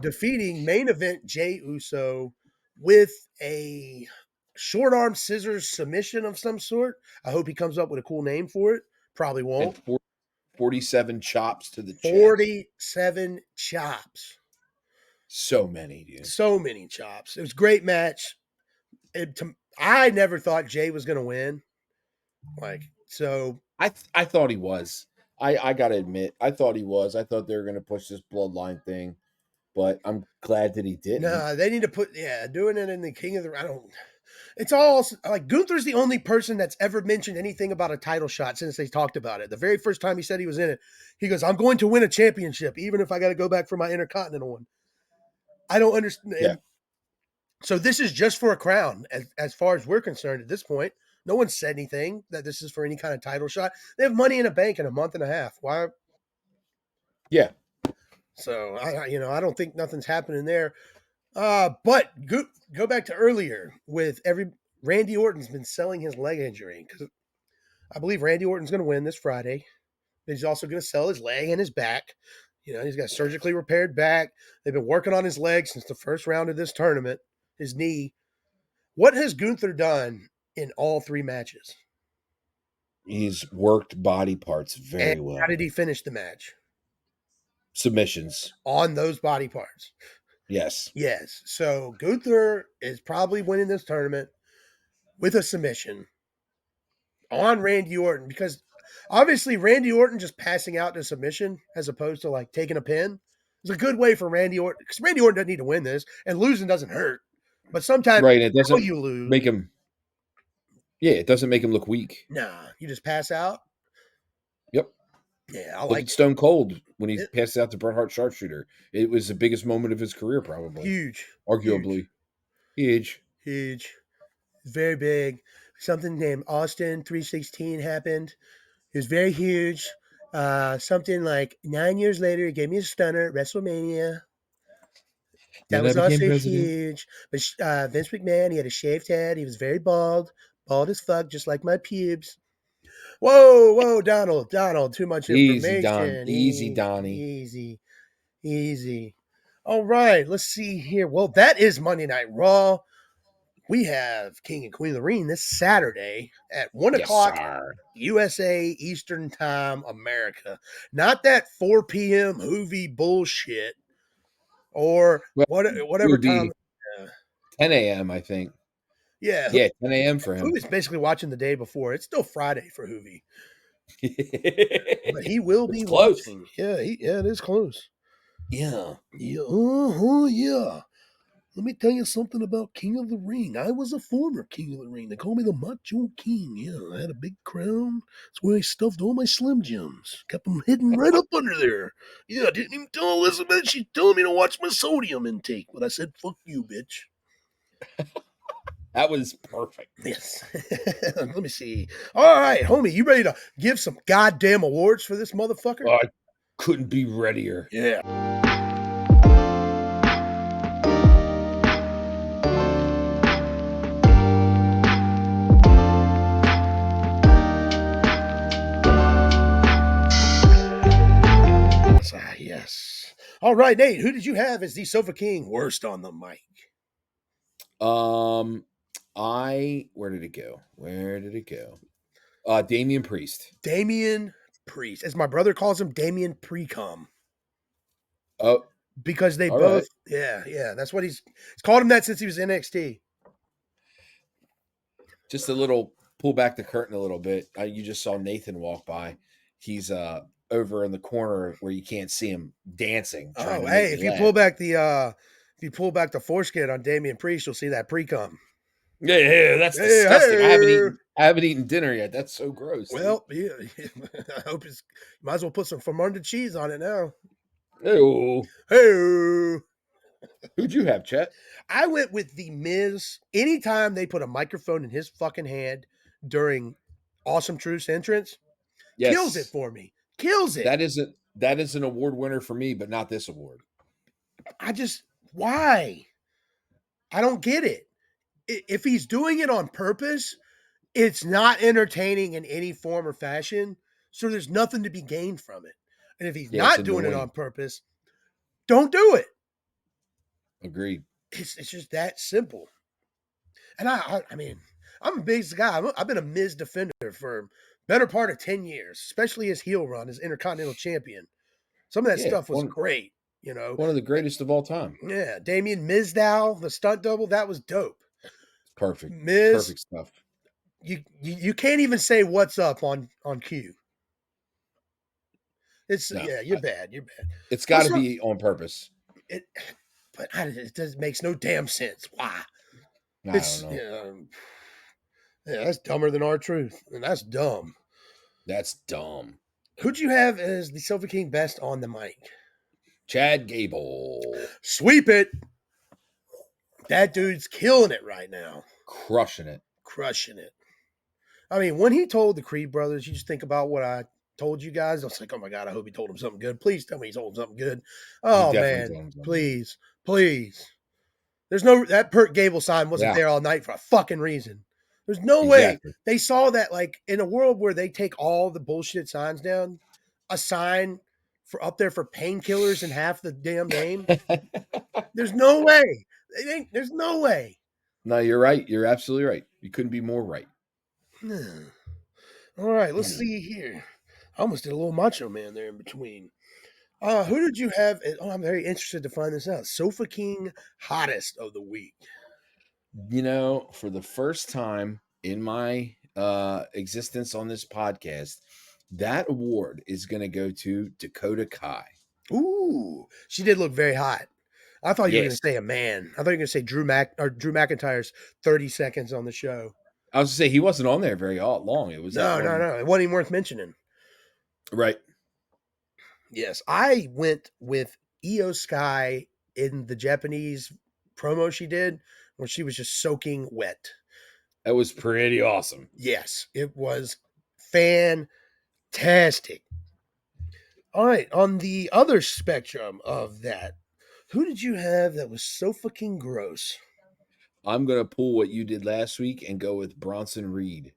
defeating main event Jey Uso with a short arm scissors submission of some sort. I hope he comes up with a cool name for it. Probably won't. And 47 chops to the chest. 47 chops. So many, dude. So many chops. It was a great match. I never thought Jey was going to win. I thought he was. I got to admit, I thought he was. I thought they were going to push this bloodline thing, but I'm glad that he didn't. No, they need to doing it in the King of the it's all like Gunther's the only person that's ever mentioned anything about a title shot since they talked about it. The very first time he said he was in it, he goes, "I'm going to win a championship, even if I got to go back for my Intercontinental one." I don't understand. Yeah. So this is just for a crown, as far as we're concerned at this point. No one said anything that this is for any kind of title shot. They have Money in a Bank in a month and a half. Why? Yeah. So I don't think nothing's happening there. But go back to earlier with Randy Orton's been selling his leg injury because I believe Randy Orton's going to win this Friday. He's also going to sell his leg and his back. He's got a surgically repaired back. They've been working on his leg since the first round of this tournament. His knee. What has Gunther done in all 3 matches? He's worked body parts very well. How did he finish the match? Submissions. On those body parts. Yes. Yes. So Gunther is probably winning this tournament with a submission on Randy Orton, because obviously Randy Orton just passing out to submission as opposed to like taking a pin is a good way for Randy Orton, because Randy Orton doesn't need to win this, and losing doesn't hurt. But sometimes it doesn't you lose. Make him. Yeah, it doesn't make him look weak. Nah, you just pass out. Yep. Yeah, I like Stone Cold when he passed out to Bret Hart sharpshooter. It was the biggest moment of his career, probably. Huge. Arguably. Huge. Very big. Something named Austin 316 happened. It was very huge. Something like 9 years later, he gave me a stunner at WrestleMania. That was also huge. But Vince McMahon, he had a shaved head. He was very bald as fuck, just like my pubes. Whoa, Donald, too much information. Easy, Donnie. Easy. All right, let's see here. Well, that is Monday Night Raw. We have King and Queen of the Ring this Saturday at 1 o'clock USA Eastern Time, America. Not that 4 p.m. Hoovy bullshit or whatever time. 10 a.m., I think. Yeah, Yeah, 10 a.m. for him. Hoovie's basically watching the day before. It's still Friday for Hoovie, but he will It's be close. watching. Yeah, it is close. Yeah. Yeah, yeah. Let me tell you something about King of the Ring. I was a former King of the Ring. They call me the Macho King. Yeah, I had a big crown. That's where I stuffed all my Slim Jims. Kept them hidden right up under there. Yeah, I didn't even tell Elizabeth. She's telling me to watch my sodium intake. But I said, fuck you, bitch. That was perfect. Yes. Let me see. All right, homie, you ready to give some goddamn awards for this motherfucker? I couldn't be readier. Yeah. Yes. All right, Nate, who did you have as the Sofa King worst on the mic? Where did it go? Damian Priest. Damian Priest. As my brother calls him, Damian Precom. Oh, because they all both, right. yeah. That's what he's called him that since he was NXT. Just a little pull back the curtain a little bit. You just saw Nathan walk by. He's over in the corner where you can't see him dancing. Oh, hey, if you pull back the foreskin on Damian Priest, you'll see that Precom. Yeah, that's disgusting. Hey. I haven't eaten dinner yet. That's so gross. Well, yeah, I hope you might as well put some Fermented cheese on it now. Ew. Hey. Who'd you have, Chet? I went with The Miz. Anytime they put a microphone in his fucking hand during Awesome Truth's entrance, kills it for me. Kills it. That is an award winner for me, but not this award. Why? I don't get it. If he's doing it on purpose, it's not entertaining in any form or fashion. So there's nothing to be gained from it. And if he's not doing it on purpose, don't do it. Agreed. It's just that simple. And I mean, I'm a big guy. I've been a Miz defender for better part of 10 years, especially his heel run as Intercontinental Champion. Some of that stuff was great, you know. One of the greatest of all time. Yeah, Damien Mizdow, the stunt double, that was dope. Perfect. Miz, perfect stuff. You can't even say what's up on cue. You're bad. You're bad. It's got to be on purpose. It makes no damn sense. Why? I don't know. Yeah, that's dumber than R-Truth, and that's dumb. That's dumb. Who'd you have as the Sofa King best on the mic? Chad Gable. Sweep it. That dude's killing it right now. Crushing it. I mean, when he told the Creed brothers, you just think about what I told you guys. I was like, oh my God, I hope he told him something good. Please tell me he told him something good. Oh man, please. There's that Pert Gable sign wasn't there all night for a fucking reason. There's no way they saw that, like, in a world where they take all the bullshit signs down, a sign for up there for painkillers in half the damn name. There's no way. There's no way. No, you're right. You're absolutely right. You couldn't be more right. All right, let's see here. I almost did a little Macho Man there in between. Who did you have? I'm very interested to find this out. Sofa King hottest of the week. You know, for the first time in my existence on this podcast, that award is going to go to Dakota Kai. Ooh, she did look very hot. I thought you were going to say a man. I thought you were going to say Drew McIntyre's 30 seconds on the show. I was going to say he wasn't on there very long. It was no. It wasn't even worth mentioning. Right. Yes, I went with Io Sky in the Japanese promo she did, where she was just soaking wet. That was pretty awesome. Yes, it was fantastic. All right, on the other spectrum of that, who did you have that was so fucking gross? I'm going to pull what you did last week and go with Bronson Reed.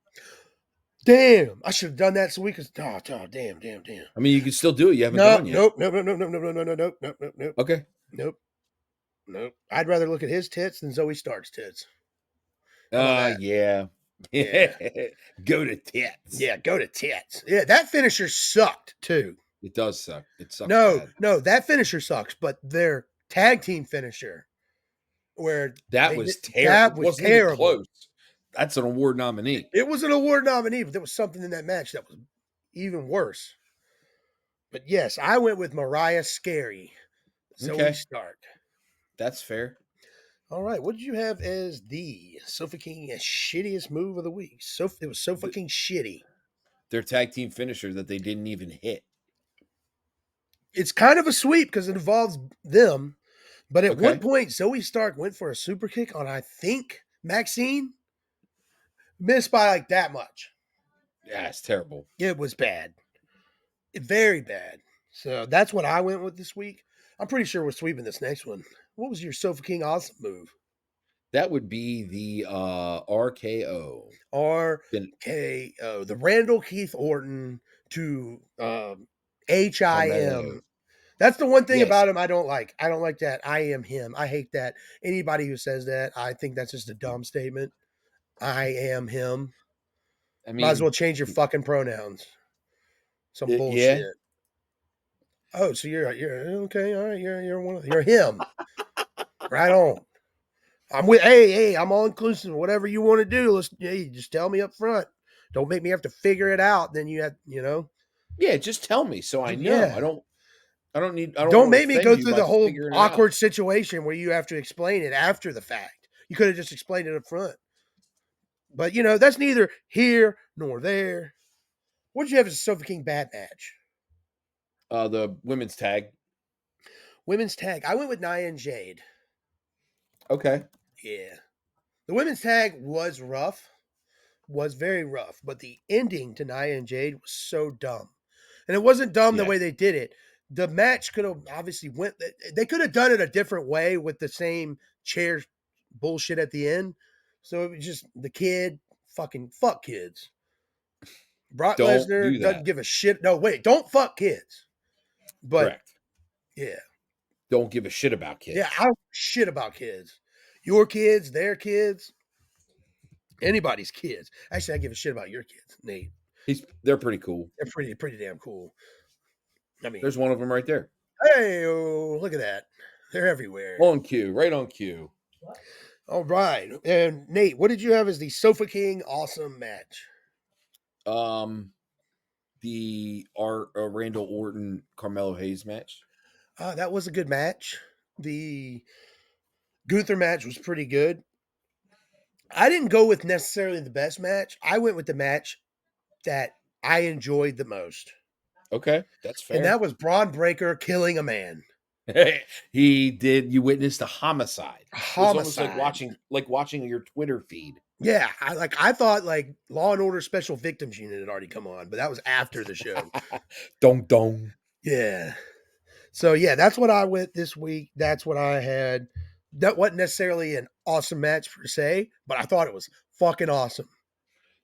Damn, I should have done that so we could. Oh, damn. I mean, you can still do it. You haven't done it yet. Nope. Okay. Nope. I'd rather look at his tits than Zoe Stark's tits. Yeah. Go to tits. Yeah, go to tits. Yeah, that finisher sucked too. It does suck. It sucks. No, that finisher sucks, but their tag team finisher, where that was terrible. Close. That's an award nominee. It was an award nominee, but there was something in that match that was even worse. But yes, I went with Mariah Scary, Zoe Stark. That's fair. All right, what did you have as the Sofa King shittiest move of the week? It was so fucking shitty. Their tag team finisher that they didn't even hit. It's kind of a sweep because it involves them. But at one point, Zoe Stark went for a super kick on, I think, Maxine. Missed by like that much. Yeah, it's terrible. It was bad. Very bad. So that's what I went with this week. I'm pretty sure we're sweeping this next one. What was your Sofa King awesome move? That would be the RKO. RKO. The Randall Keith Orton to HIM. Carmelo. That's the one thing about him I don't like. I don't like that I am him. I hate that. Anybody who says that, I think that's just a dumb statement. I am him. I mean, might as well change your fucking pronouns. Some bullshit. Yeah. Oh, so you're okay. All right, you're him. Right on. I'm with. Hey, I'm all inclusive. Whatever you want to do, just tell me up front. Don't make me have to figure it out. Then you have, Yeah, just tell me so I know. Yeah. I don't Don't make me go through the whole awkward situation where you have to explain it after the fact. You could have just explained it up front. But that's neither here nor there. What did you have as a Sofa King bad match? The women's tag. Women's tag. I went with Nia and Jade. Okay. Yeah. The women's tag was rough. Was very rough. But the ending to Nia and Jade was so dumb. And it wasn't dumb the way they did it. The match could have obviously they could have done it a different way with the same chair bullshit at the end. So it was just the kid, fucking fuck kids. Brock Lesnar doesn't give a shit. No, wait, don't fuck kids. But correct. Yeah. Don't give a shit about kids. Yeah, I don't give a shit about kids. Your kids, their kids, anybody's kids. Actually, I give a shit about your kids, Nate. They're pretty cool. They're pretty damn cool. I mean, there's one of them right there. Hey, look at that. They're everywhere. On cue, right on cue. All right. And Nate, what did you have as the Sofa King awesome match? The Randall Orton Carmelo Hayes match. That was a good match. The Gunther match was pretty good. I didn't go with necessarily the best match. I went with the match that I enjoyed the most. Okay, that's fair. And that was Braun Breaker killing a man. He did. You witnessed a homicide. It was almost like watching your Twitter feed. Yeah, I thought Law and Order Special Victims Unit had already come on, but that was after the show. Dong. Yeah. So yeah, that's what I went this week. That's what I had. That wasn't necessarily an awesome match per se, but I thought it was fucking awesome.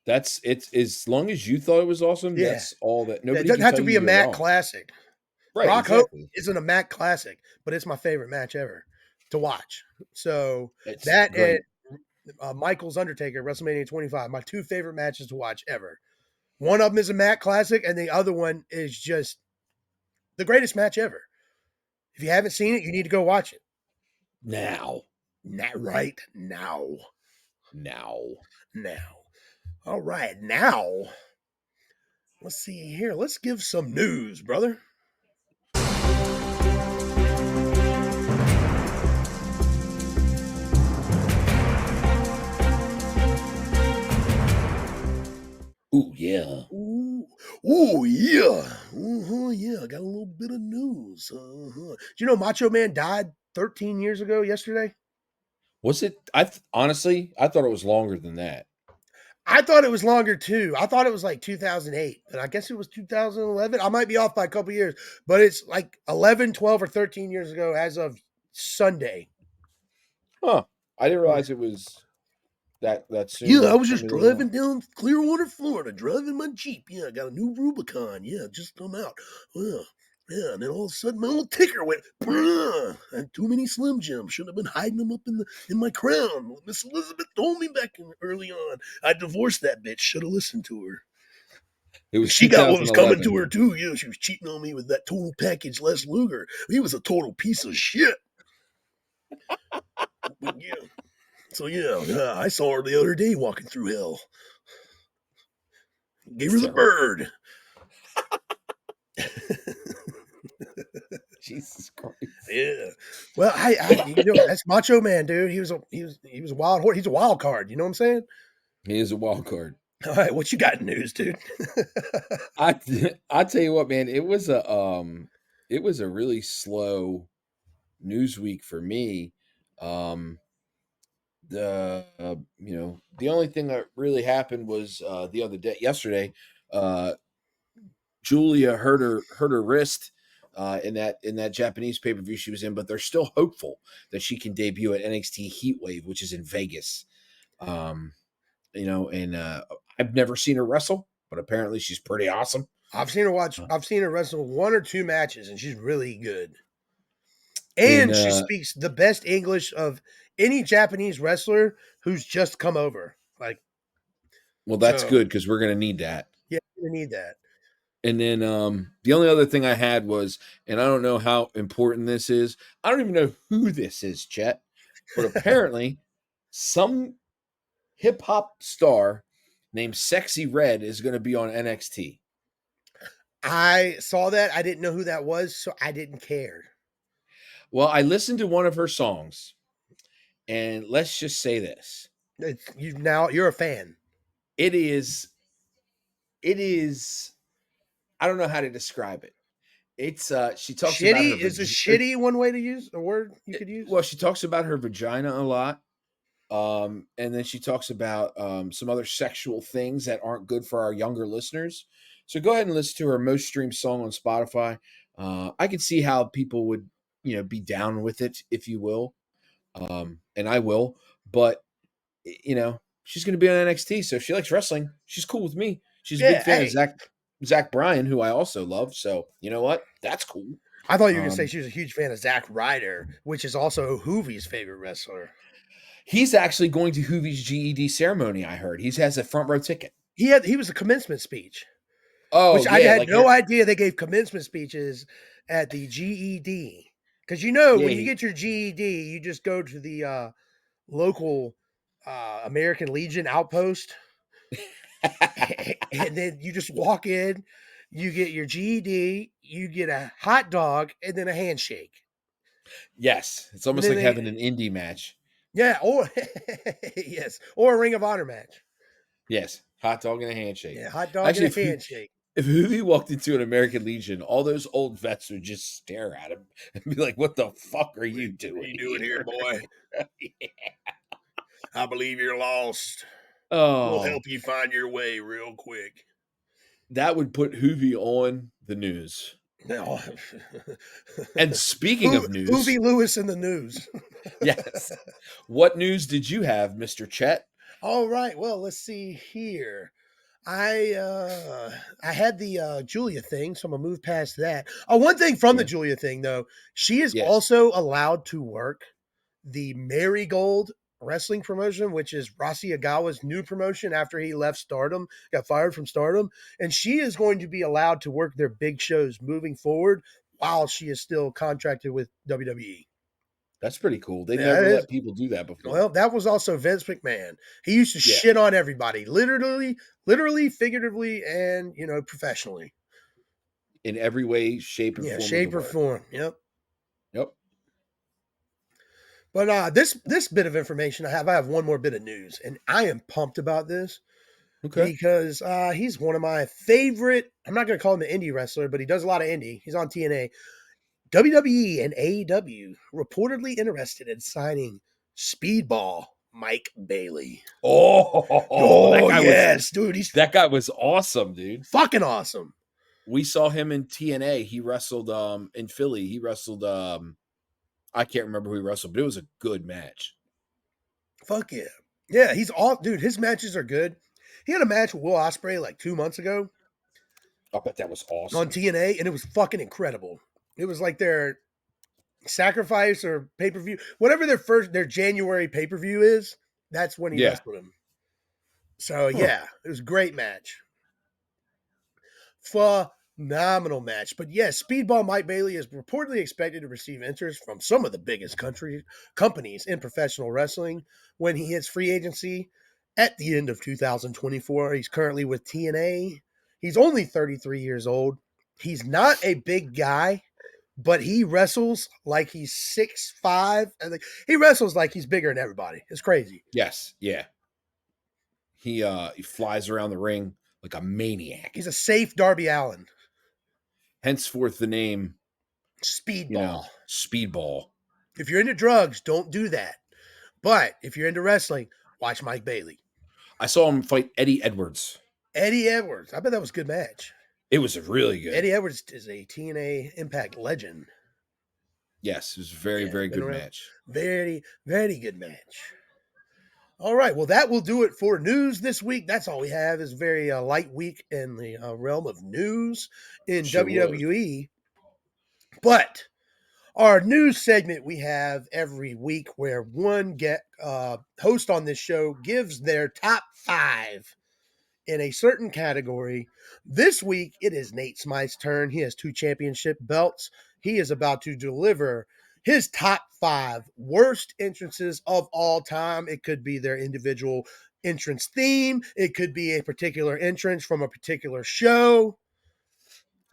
It's as long as you thought it was awesome. Yeah. That's all that. Nobody. It doesn't have to be a Matt classic. Right. Brock Hogan isn't a Matt classic, but it's my favorite match ever to watch. So that and Michael's Undertaker, WrestleMania 25, my two favorite matches to watch ever. One of them is a Matt classic, and the other one is just the greatest match ever. If you haven't seen it, you need to go watch it. Now. Right now. Now. All right, now. Let's see here. Let's give some news, brother. Ooh, yeah. Ooh, yeah. Yeah, I got a little bit of news. Do you know Macho Man died 13 years ago yesterday? Was it? Honestly, I thought it was longer than that. I thought it was longer too. I thought it was like 2008, and I guess it was 2011. I might be off by a couple years, but it's like 11, 12, or 13 years ago as of Sunday. Huh. I didn't realize it was that soon. Yeah, I was just driving down Clearwater, Florida, driving my Jeep. Yeah, I got a new Rubicon. Yeah, just come out. Yeah, and then all of a sudden my little ticker went, I had too many Slim Jims. Should have been hiding them up in my crown. Miss Elizabeth told me back early on. I divorced that bitch. Should have listened to her. She got what was coming to her too. Yeah, she was cheating on me with that total package Les Luger. He was a total piece of shit. But yeah. So yeah, I saw her the other day walking through hell. Gave It's her the terrible. bird. Jesus Christ. Yeah. Well, that's Macho Man, dude. He was a wild horse. He's a wild card. You know what I'm saying? He is a wild card. All right, what you got in news, dude? I I tell you what, man, it was a really slow news week for me. Um the only thing that really happened was the other day yesterday, uh Julia hurt her wrist in that Japanese pay-per-view she was in, but they're still hopeful that she can debut at NXT Heatwave, which is in Vegas. Um and I've never seen her wrestle, but apparently she's pretty awesome. I've seen her wrestle one or two matches, and she's really good. In And she speaks the best English of any Japanese wrestler who's just come over. Like, Well, that's so good because we're gonna need that. yeah, we need that. And then the only other thing I had was, and I don't know how important this is. I don't even know who this is, Chet, but apparently some hip hop star named Sexy Red is going to be on NXT. I saw that. I didn't know who that was, so I didn't care. Well, I listened to one of her songs, and let's just say this: You're a fan. it is, it is. I don't know how to describe it. It's she talks about her Shitty is a shitty one way to use a word you could use. well, she talks about her vagina a lot. And then she talks about some other sexual things that aren't good for our younger listeners. So go ahead and listen to her most streamed song on Spotify. I can see how people would, be down with it, if you will, and I will. But she's going to be on NXT, so if she likes wrestling, she's cool with me. She's a big Yeah, fan of hey, Zach Bryan, who I also love. So you know what? That's cool. I thought you were gonna say she was a huge fan of Zack Ryder, which is also Hoovie's favorite wrestler. He's actually going to Hoovie's GED ceremony. I heard he has a front row ticket. He was a commencement speech, Oh which I yeah, had like no idea they gave commencement speeches at the GED. Because yeah, when you get your GED, you just go to the local American Legion outpost, and then you just walk in. You get your GED, you get a hot dog, and then a handshake. yes, it's And almost then like having an they, indie match. yeah, or yes, or a Ring of Honor match. Yes, hot dog and a handshake. Yeah, hot dog and Actually, a handshake. if Hoovie walked into an American Legion, all those old vets would just stare at him and be like, "What the fuck are you What are doing you doing here, here?" boy? I believe you're lost. We'll Oh, help you find your way real quick. that would put Hoovie on the news. No. And speaking of news, Hoovie Lewis in the news. yes, what news did you have, Mister Chet? All right. Well, let's see here. I I had the Julia thing, so I'm gonna move past that. Oh, one thing from the Okay. Julia thing though, she is Yes, also allowed to work the Marigold wrestling promotion, which is Rossi Agawa's new promotion after he left Stardom, got fired from Stardom, and she is going to be allowed to work their big shows moving forward while she is still contracted with WWE. that's pretty cool. They Yeah, that never is. let people do that before. Well, that was also Vince McMahon. He used to Yeah, shit on everybody, literally, figuratively, and professionally. in every way, shape, or Yeah, form of the shape or word. form. Yep. Yep. But this bit of information I have one more bit of news, and I am pumped about this Okay. because he's one of my favorite. I'm not going to call him an indie wrestler, but he does a lot of indie. He's on TNA. WWE and AEW reportedly interested in signing Speedball Mike Bailey. Oh, Oh yes, dude, he's that guy was awesome, dude. fucking awesome. We saw him in TNA. He wrestled in Philly. He wrestled I can't remember who he wrestled, but it was a good match. Fuck yeah. Yeah, he's all dude, his matches are good. He had a match with Will Ospreay like 2 months ago I bet that was on awesome. TNA, and it was fucking incredible. It was like their sacrifice or pay-per-view. Whatever their January pay-per-view is, that's when he Yeah. wrestled him. So Huh. yeah, it was a great match. Phenomenal match. But yes, Speedball Mike Bailey is reportedly expected to receive interest from some of the biggest companies in professional wrestling when he hits free agency at the end of 2024. He's currently with TNA. He's only 33 years old. He's not a big guy, but he wrestles like he's 6'5". He wrestles like he's bigger than everybody. It's crazy. Yes, yeah. He flies around the ring like a maniac. He's a safe Darby Allin. Henceforth, the name Speedball. Speedball. If you're into drugs, don't do that. But if you're into wrestling, watch Mike Bailey. I saw him fight Eddie Edwards. Eddie Edwards. I bet that was a good match. It was really good. Eddie Edwards is a TNA Impact legend. Yes, it was a very, very good match. Very, very good match. All right, well, that will do it for news this week. That's all we have is a very light week in the realm of news in WWE. But our news segment we have every week where one host on this show gives their top 5 in a certain category. This week, it is Nate Smythe's turn. He has 2 championship belts. He is about to deliver his top 5 worst entrances of all time. It could be their individual entrance theme. It could be a particular entrance from a particular show.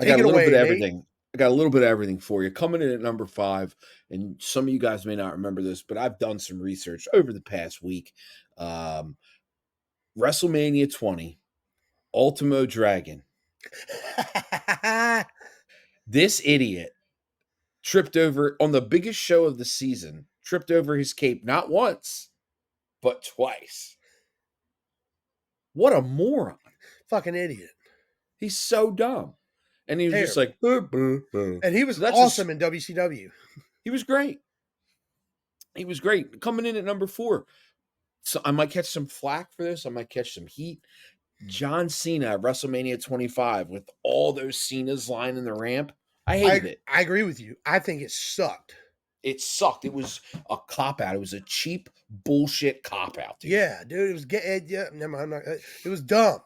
I got a little bit of everything. I got a little bit of everything for you. Coming in at number 5, and some of you guys may not remember this, but I've done some research over the past week. WrestleMania 20, Ultimo Dragon. This idiot tripped over on the biggest show of the season, tripped over his cape not once, but twice. What a moron. Fucking idiot. He's so dumb. And he was just like, and he was awesome in WCW. He was great. He was great. Coming in at number 4. So I might catch some flack for this. I might catch some heat. John Cena at WrestleMania 25 with all those Cenas lining the ramp. I hated it. I agree with you. I think it sucked. It sucked. It was a cop-out. It was a cheap bullshit cop-out. Dude. Yeah, dude. It was it was dumb.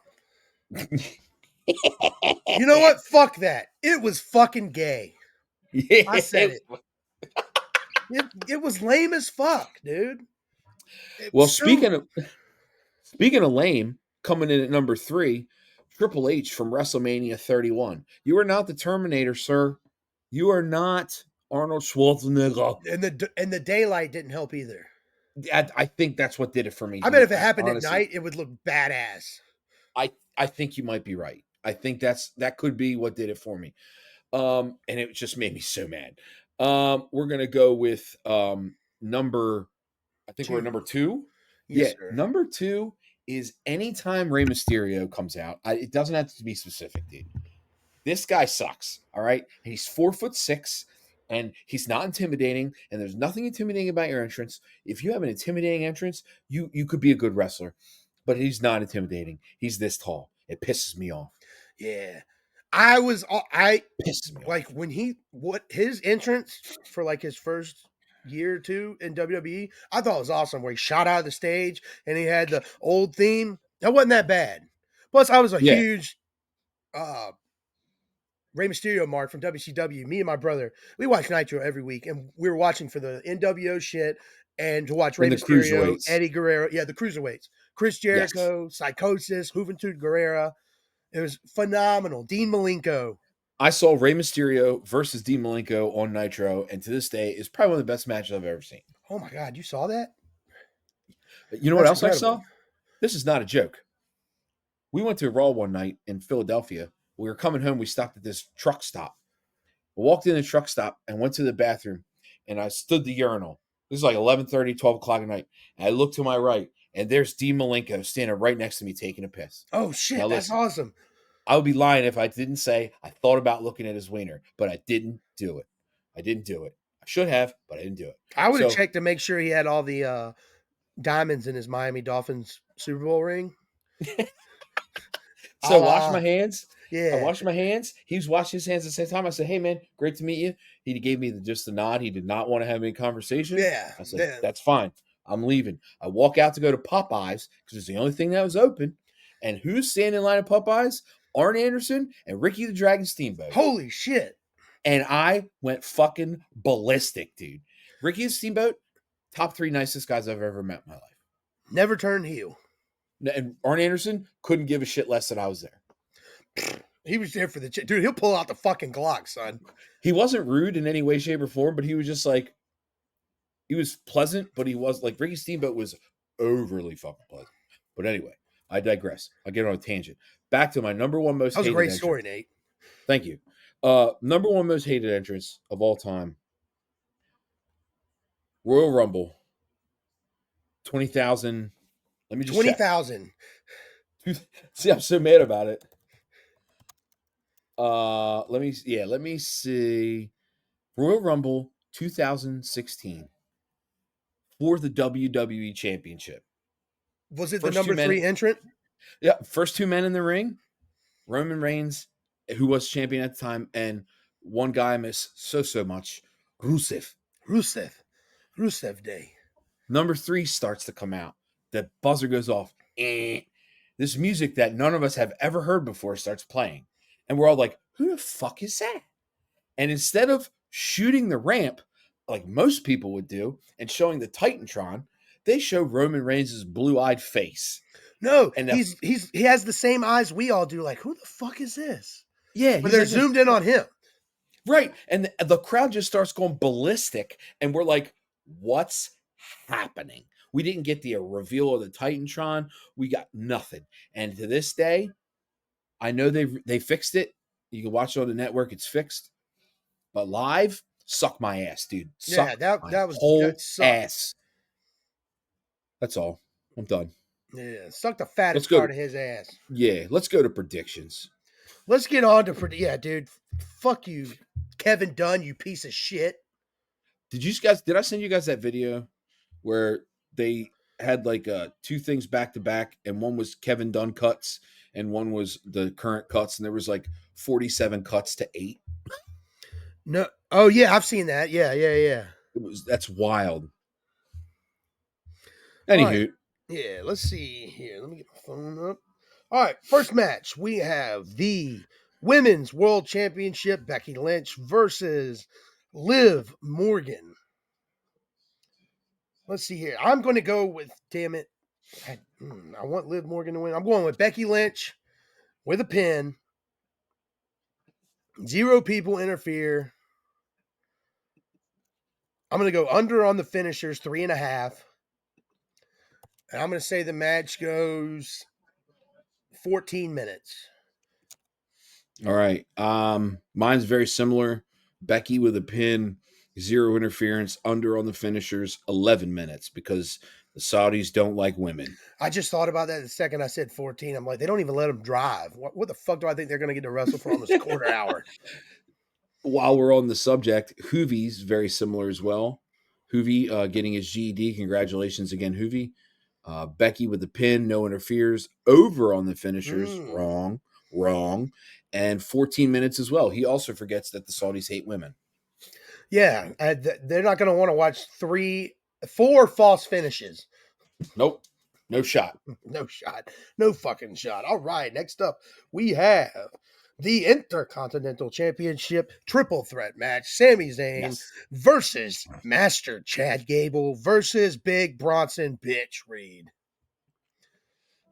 You know what? Fuck that. It was fucking gay. Yeah. I said it. It was lame as fuck, dude. Well, speaking of lame, coming in at number 3, Triple H from WrestleMania 31. You are not the Terminator, sir. You are not Arnold Schwarzenegger. And the daylight didn't help either. I think that's what did it for me. I bet if it happened at night, it would look badass. I think you might be right. I think that could be what did it for me. And it just made me so mad. We're gonna go with number. I think 2. we're number 2. Yes, sir. Number 2 is anytime Rey Mysterio comes out. It doesn't have to be specific, dude. This guy sucks. All right, he's 4'6", and he's not intimidating. And there's nothing intimidating about your entrance. If you have an intimidating entrance, you could be a good wrestler. But he's not intimidating. He's this tall. It pisses me off. Yeah. Pisses me off. When his entrance for like his first year or 2 in WWE, I thought it was awesome where he shot out of the stage and he had the old theme. That wasn't that bad. Plus, I was a huge Rey Mysterio mark from WCW. Me and my brother, we watch Nitro every week, and we were watching for the NWO shit and to watch Rey Mysterio, Eddie Guerrero, the cruiserweights, Chris Jericho, Psychosis, Juventud Guerrera. It was phenomenal. Dean Malenko. I saw Rey Mysterio versus Dean Malenko on Nitro, and to this day is probably one of the best matches I've ever seen. Oh my God, you saw that? You know what else I saw? This is not a joke. We went to Raw one night in Philadelphia. We were coming home. We stopped at this truck stop. I walked in the truck stop and went to the bathroom, and I stood the urinal. This is like 11:30, 12 o'clock at night. And I looked to my right, and there's Dean Malenko standing right next to me taking a piss. Oh, shit. Now, that's awesome. I would be lying if I didn't say I thought about looking at his wiener, but I didn't do it. I should have, but I didn't do it. I would have checked to make sure he had all the diamonds in his Miami Dolphins Super Bowl ring. So I washed my hands. Yeah. I washed my hands. He was washing his hands at the same time. I said, hey, man, great to meet you. He gave me just the nod. He did not want to have any conversation. Yeah. I said, that's fine. I'm leaving. I walk out to go to Popeyes because it's the only thing that was open. And who's standing in line at Popeyes? Arn Anderson and Ricky the Dragon Steamboat. Holy shit. And I went fucking ballistic, dude. Ricky the Steamboat, top 3 nicest guys I've ever met in my life. Never turned heel. And Arn Anderson couldn't give a shit less that I was there. He was there for the dude. He'll pull out the fucking Glock, son. He wasn't rude in any way, shape, or form, but he was just like, he was pleasant, but he was like, Ricky Steamboat was overly fucking pleasant. But anyway, I digress. I'll get on a tangent. Back to my number one most hated. That was a great story, Nate. Thank you. Number one most hated entrance of all time. Royal Rumble. 20,000. Let me just 20,000. See, I'm so mad about it. Let me see. Royal Rumble 2016 for the WWE Championship. Was it the number 3 entrant? Yeah, first 2 men in the ring. Roman Reigns, who was champion at the time, and one guy I miss so much, Rusev. Rusev Day. Number 3 starts to come out. The buzzer goes off. This music that none of us have ever heard before starts playing. And we're all like, who the fuck is that? And instead of shooting the ramp like most people would do and showing the Titantron, they show Roman Reigns' blue-eyed face. No, and he has the same eyes we all do. Like, who the fuck is this? Yeah. But they're zoomed in on him. Right. And the crowd just starts going ballistic. And we're like, what's happening? We didn't get the reveal of the Titantron. We got nothing. And to this day, I know they fixed it. You can watch it on the network. It's fixed. But live, suck my ass, dude. Suck that was whole ass. That's all. I'm done. Yeah, suck the fattest part of his ass. Yeah, let's go to predictions. Let's get on to dude. Fuck you, Kevin Dunn, you piece of shit. Did I send you guys that video where they had like 2 things back to back, and one was Kevin Dunn cuts and one was the current cuts, and there was like 47 cuts to 8? No. Oh yeah, I've seen that. Yeah. That's wild. Anywho. Right. Yeah, let's see here. Let me get my phone up. All right, first match. We have the Women's World Championship, Becky Lynch versus Liv Morgan. Let's see here. I'm going to go with, damn it, I want Liv Morgan to win. I'm going with Becky Lynch with a pin. 0 people interfere. I'm going to go under on the finishers, 3.5. And I'm going to say the match goes 14 minutes. All right. Mine's very similar. Becky with a pin, 0 interference, under on the finishers, 11 minutes, because the Saudis don't like women. I just thought about that the second I said 14. I'm like, they don't even let them drive. What the fuck do I think they're going to get to wrestle for almost a quarter hour? While we're on the subject, Hoovie's very similar as well. Hoovie getting his GED. Congratulations again, Hoovie. Becky with the pin, no interferes, over on the finishers. Wrong. And 14 minutes as well. He also forgets that the Saudis hate women. Yeah, they're not going to want to watch 4 false finishes. Nope. No shot. No shot. No fucking shot. All right, next up, we have the Intercontinental Championship triple threat match. Sami Zayn versus Master Chad Gable versus Big Bronson Bitch Reed.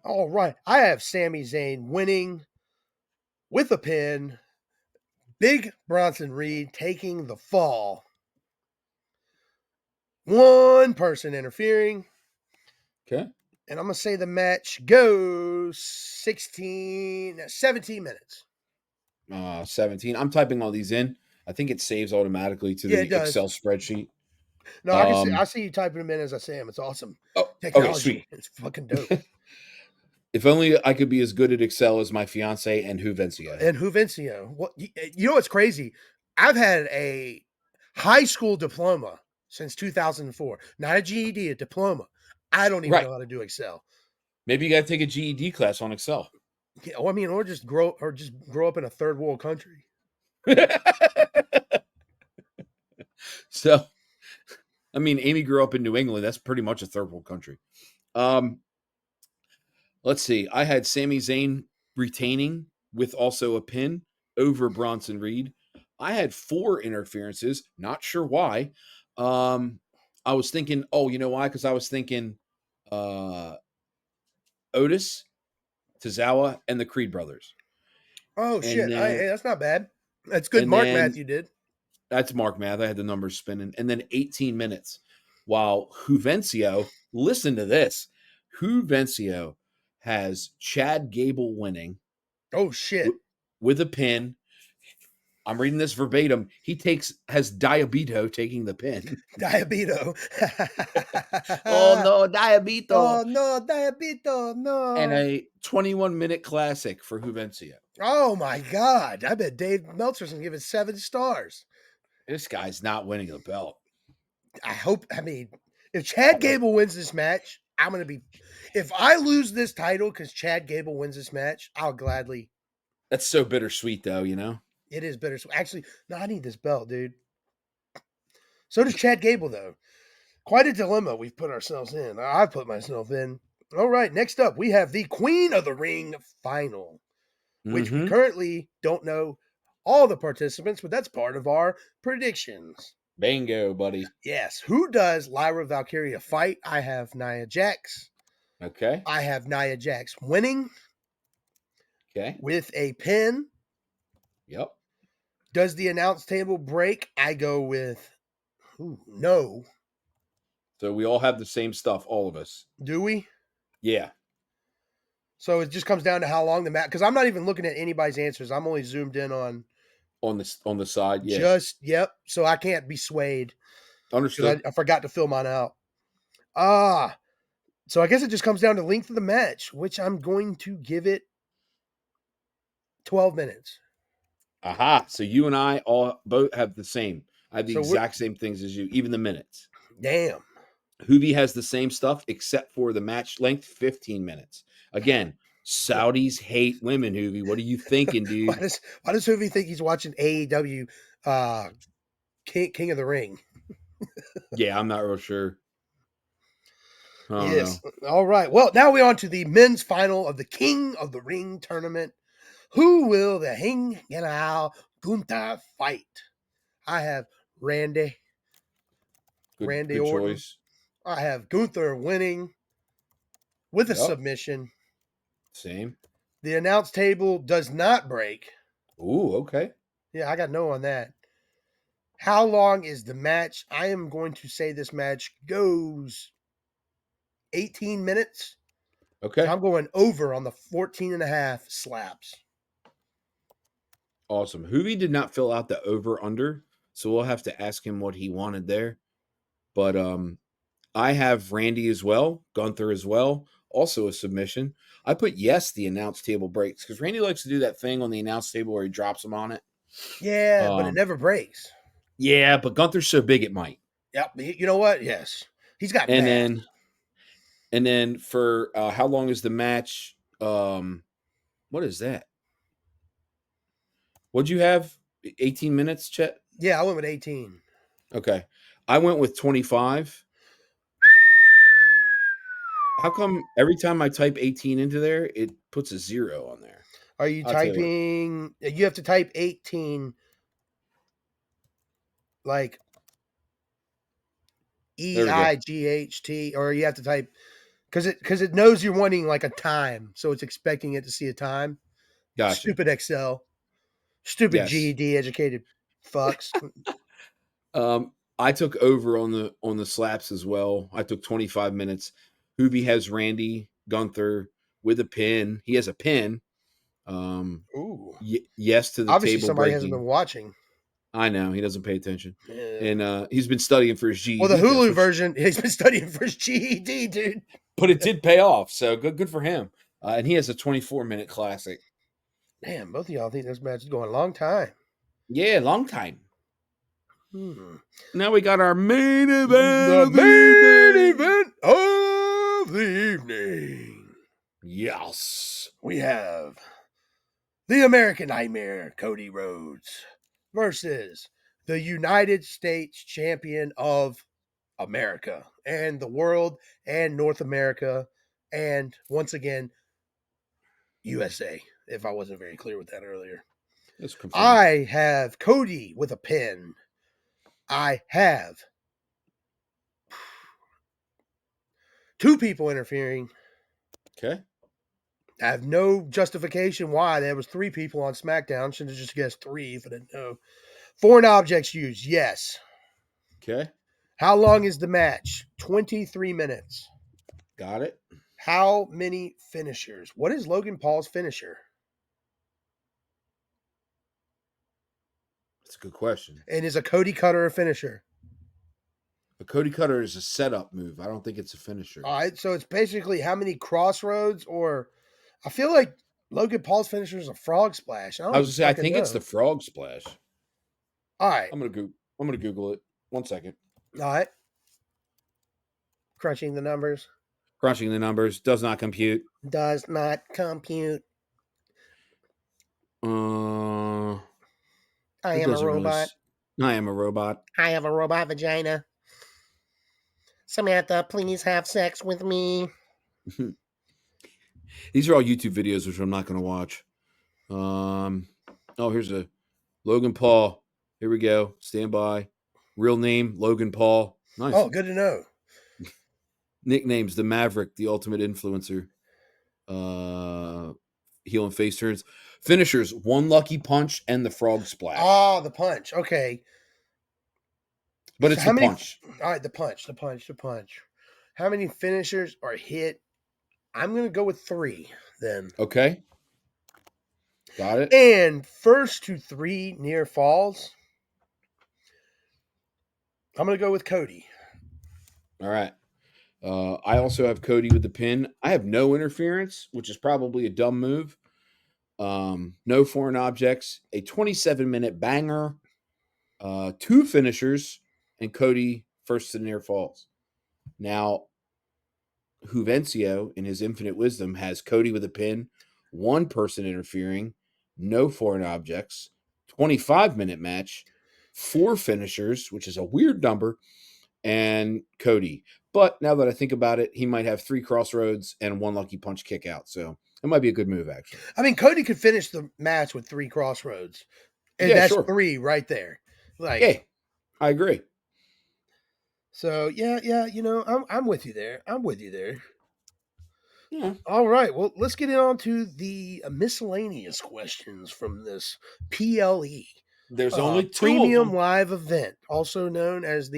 All right. I have Sami Zayn winning with a pin. Big Bronson Reed taking the fall. 1 person interfering. Okay. And I'm going to say the match goes 17 minutes. 17. I'm typing all these in. I think it saves automatically to the Excel spreadsheet. No, I see you typing them in as I say them. It's awesome. Oh, technology. Okay, sweet. It's fucking dope. If only I could be as good at Excel as my fiance and Juvencio. Well, you know what's crazy? I've had a high school diploma since 2004. Not a GED, a diploma. I don't even know how to do Excel. Maybe you got to take a GED class on Excel. Yeah, or just grow up in a third world country. So, I mean, Amy grew up in New England. That's pretty much a third world country. Let's see. I had Sami Zayn retaining with also a pin over Bronson Reed. I had 4 interferences, not sure why. I was thinking, oh, you know why? Because I was thinking uh, Otis, Tozawa, and the Creed brothers. Oh And shit! then Hey, that's not bad. That's good. and Mark then Matthew did. that's Mark Math. I had the numbers spinning. And then 18 minutes. While Juvencio, listen to this. Juvencio has Chad Gable winning Oh shit! with a pin. I'm reading this verbatim. Has Diabito taking the pin. Diabito. Oh no, Diabito. Oh no, Diabito, And no. a 21-minute classic for Juvencio. Oh my god. I bet Dave Meltzer's gonna give it 7 stars. This guy's not winning the belt. I mean, if Chad Gable wins this match, I'm gonna be if I lose this title because Chad Gable wins this match, I'll gladly. That's so bittersweet, though, you know? It is bittersweet. Actually, no, I need this belt, dude. So does Chad Gable, though. Quite a dilemma we've put ourselves in. I've put myself in. All right, next up, we have the Queen of the Ring final, which we Mm-hmm. currently don't know all the participants, but that's part of our predictions. Bingo, buddy. Yes. Who does Lyra Valkyria fight? I have Nia Jax. Okay. I have Nia Jax winning Okay. with a pin. Yep. Does the announce table break? I go with no. So we all have the same stuff, all of us. Do we? Yeah. So it just comes down to how long the match. Because I'm not even looking at anybody's answers. I'm only zoomed in on On the side, yeah. just yep. So I can't be swayed because Understood. I forgot to fill mine out. So I guess it just comes down to length of the match, which I'm going to give it 12 minutes. Aha. So you and I all both have the same. I have the So we're exact same things as you, even the minutes. damn. Hoovy has the same stuff except for the match length, 15 minutes. Again, Saudis hate women, Hoovy. What are you thinking, why dude? does Hoovy think he's watching AEW King of the Ring? Yeah, I'm not real sure. I don't Yes. know. All right. Well, now we're on to the men's final of the King of the Ring tournament. Who will the Hing General Gunther fight? I have Randy Good Orton. choice. I have Gunther winning with a Yep. submission. Same. The announce table does not break. Ooh, okay. Yeah, I got no on that. How long is the match? I am going to say this match goes 18 minutes. So Okay. I'm going over on the 14 and a half slaps. Awesome. Hoovy did not fill out the over under, so we'll have to ask him what he wanted there. But I have Randy as well, Gunther as well, also a submission. I put yes, the announce table breaks because Randy likes to do that thing on the announce table where he drops them on it. Yeah, but it never breaks. Yeah, but Gunther's so big it might. Yep. You know what? Yes. He's got And mass. then for how long is the match? What is that? What'd you have? 18 minutes, Chet? Yeah, I went with 18. Okay. I went with 25. How come every time I type 18 into there, it puts a 0 on there? Are you I'll tell you what. typing? You have to type 18 like There we go. EIGHT, or you have to type because it knows you're wanting like a time, so it's expecting it to see a time. Gotcha. Stupid Excel, stupid Yes. GED educated fucks. I took over on the slaps as well. I took 25 minutes. Hoobie has Randy Gunther with a pin. He has a pin. Ooh, Yes to the obviously table somebody hasn't breaking. been watching. I know he doesn't pay attention, Yeah. and he's been studying for his Well, the GED test, Hulu which version, he's been studying for his GED, dude. but it did pay off. So good for him. And he has a 24-minute classic. Damn, both of y'all think this match is going a long time. Yeah, long time. Hmm. Now we got our main event The of the main evening. event of the evening. Yes. We have the American Nightmare, Cody Rhodes, versus the United States champion of America and the world and North America, and once again, USA. if I wasn't very clear with that earlier. Let's confirm. I have Cody with a pin. I have 2 people interfering. Okay. I have no justification why there was 3 people on SmackDown. Should have just guessed 3 if I didn't know. Foreign objects used, yes. Okay. How long is the match? 23 minutes. Got it. How many finishers? What is Logan Paul's finisher? That's a good question. And is a Cody Cutter a finisher? A Cody Cutter is a setup move. I don't think it's a finisher. All right, so it's basically how many crossroads, or I feel like Logan Paul's finisher is a frog splash. I was gonna say, I think it's the frog splash. All right. I'm gonna Google it. 1 second. All right. Crunching the numbers. Crunching the numbers does not compute. Does not compute. I am a robot. I am a robot. I have a robot vagina. Samantha, please have sex with me. These are all YouTube videos, which I'm not going to watch. Oh, here's a Logan Paul. Here we go. Stand by. Real name, Logan Paul. Nice. Oh, good to know. Nicknames, the Maverick, the ultimate influencer. Heel and face turns. Finishers, one lucky punch and the frog splash. Oh, the punch. Okay. But it's the punch. All right, the punch. How many finishers are hit? I'm going to go with 3 then. Okay. Got it. And first to 3 near falls, I'm going to go with Cody. All right. I also have Cody with the pin. I have no interference, which is probably a dumb move. No foreign objects, a 27-minute banger, 2 finishers, and Cody first to near falls. Now, Juvencio, in his infinite wisdom, has Cody with a pin, 1 person interfering, no foreign objects, 25-minute match, 4 finishers, which is a weird number, and Cody. But now that I think about it, he might have 3 crossroads and 1 lucky punch kick out. So it might be a good move, actually. I mean, Cody could finish the match with 3 crossroads. And that's sure. 3 right there. Like, yeah, I agree. So yeah, you know, I'm with you there. Yeah. All right. Well, let's get on to the miscellaneous questions from this PLE. There's only 2 premium live event, also known as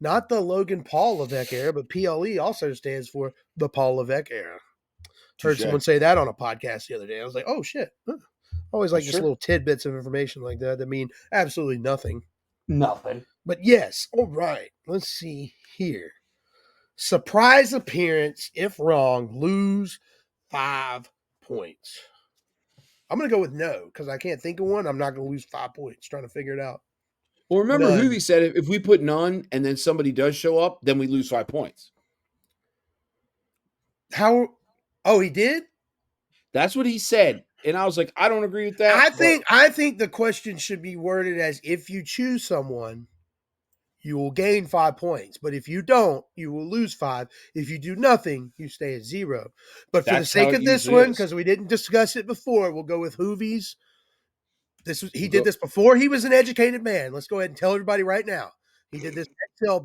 not the Logan Paul Levesque era, but PLE also stands for the Paul Levesque era. Heard someone say that on a podcast the other day. I was like, oh shit. Huh. Always like just little tidbits of information like that mean absolutely nothing. Nothing. But yes, all right. Let's see here. Surprise appearance, if wrong, lose 5 points. I'm going to go with no because I can't think of one. I'm not going to lose 5 points trying to figure it out. Well, remember Hoovy said if we put none and then somebody does show up, then we lose 5 points. How? Oh, he did? That's what he said. And I was like, I don't agree with that. I think the question should be worded as if you choose someone, you will gain 5 points. But if you don't, you will lose 5. If you do nothing, you stay at 0. But for the sake of this one, because we didn't discuss it before, we'll go with Hoovy's. He did this before he was an educated man. Let's go ahead and tell everybody right now. He did this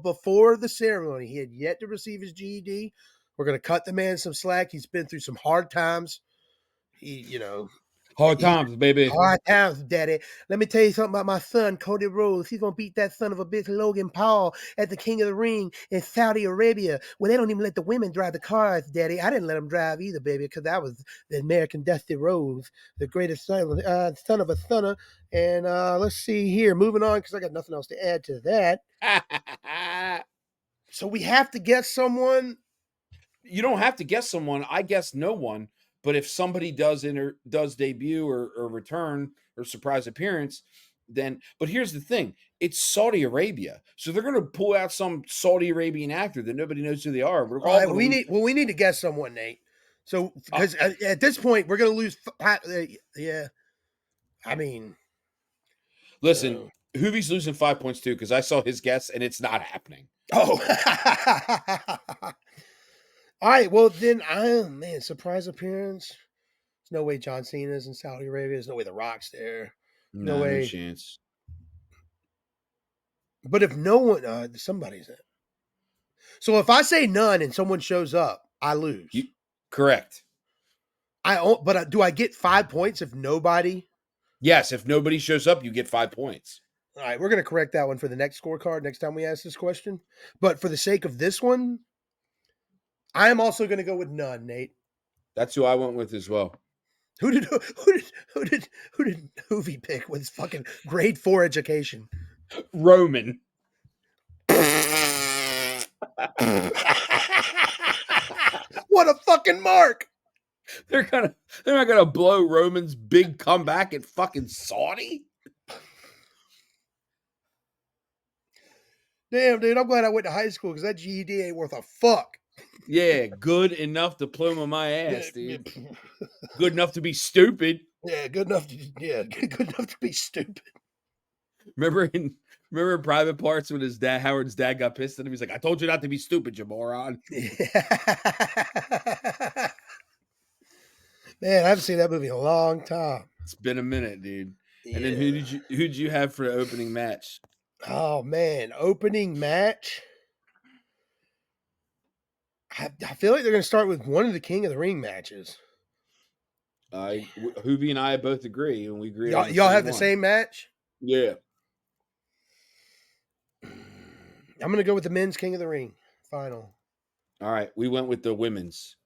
before the ceremony. He had yet to receive his GED. We're going to cut the man some slack. He's been through some hard times. Hard times, baby. Hard times, daddy. Let me tell you something about my son, Cody Rhodes. He's going to beat that son of a bitch, Logan Paul, at the King of the Ring in Saudi Arabia, where they don't even let the women drive the cars, daddy. I didn't let them drive either, baby, because I was the American Dusty Rhodes, the greatest son of a stunner. And let's see here. Moving on, because I got nothing else to add to that. So we have to guess someone. You don't have to guess someone. I guess no one. But if somebody does debut or return or surprise appearance, then. But here's the thing: it's Saudi Arabia, so they're going to pull out some Saudi Arabian actor that nobody knows who they are. We need to guess someone, Nate. So because at this point we're going to lose. Yeah, I mean, listen, Hoovy's losing 5 points too because I saw his guess and it's not happening. Oh. All right, well then, surprise appearance. There's no way John Cena's in Saudi Arabia. There's no way The Rock's there. No Nah, no way. chance. But if no one, somebody's in. So if I say none and someone shows up, I lose. Correct. But do I get 5 points if nobody? Yes, if nobody shows up, you get 5 points. All right, we're going to correct that one for the next scorecard next time we ask this question. But for the sake of this one, I am also going to go with none, Nate. That's who I went with as well. Who did Hoovy pick with his fucking grade 4 education? Roman. What a fucking mark! They're not gonna blow Roman's big comeback at fucking Saudi. Damn, dude, I'm glad I went to high school because that GED ain't worth a fuck. Yeah, good enough diploma my ass, dude. Good enough to be stupid. Yeah, good enough to be stupid. Remember in Private Parts when Howard's dad got pissed at him? He's like, "I told you not to be stupid, you moron." Yeah. Man, I haven't seen that movie in a long time. It's been a minute, dude. Yeah. And then who did you have for the opening match? Oh man, opening match. I feel like they're going to start with one of the King of the Ring matches. Hoovy and I both agree, and we agree. Y'all have the same match? Yeah. I'm going to go with the men's King of the Ring final. All right, we went with the women's.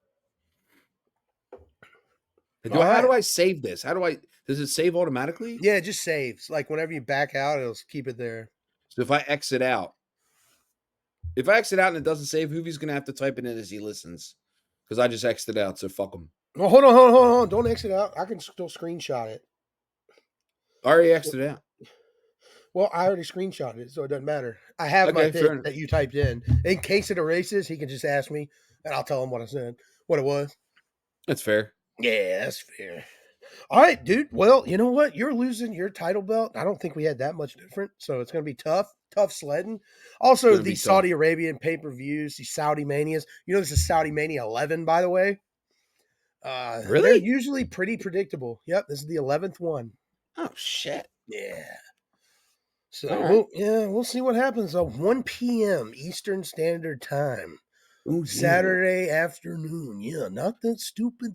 How do I save this? Does it save automatically? Yeah, it just saves. Like whenever you back out, it'll keep it there. So if I exit out and it doesn't save, Hoovy's going to have to type it in as he listens. Because I just exited out, so fuck him. Well, hold on. Don't exit out. I can still screenshot it. I already exited out. Well, I already screenshotted it, so it doesn't matter. I have my thing that you typed in. In case it erases, he can just ask me, and I'll tell him what I said, what it was. That's fair. Yeah, that's fair. All right, dude. Well, you know what? You're losing your title belt. I don't think we had that much different, so it's going to be tough sledding. Also, the Saudi Arabian pay-per-views, the Saudi Manias. You know, this is Saudi Mania 11, by the way. Really? They're usually pretty predictable. Yep, this is the 11th one. Oh, shit. Yeah. So, we'll see what happens. 1 p.m. Eastern Standard Time. Ooh, Saturday afternoon. Yeah, not that stupid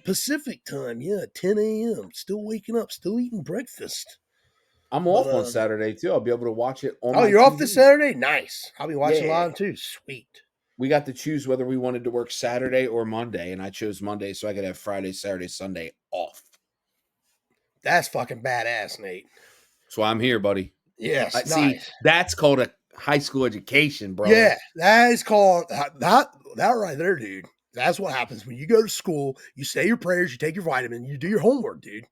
Pacific time. Yeah, 10 a.m. Still waking up, still eating breakfast. I'm off on Saturday, too. I'll be able to watch it on my you're TV. Off this Saturday? Nice. I'll be watching live, too. Sweet. We got to choose whether we wanted to work Saturday or Monday, and I chose Monday so I could have Friday, Saturday, Sunday off. That's fucking badass, Nate. That's why I'm here, buddy. Yes, nice. See, that's called a high school education, bro. Yeah, that is called that right there, dude. That's what happens when you go to school. You say your prayers, you take your vitamin, you do your homework, dude.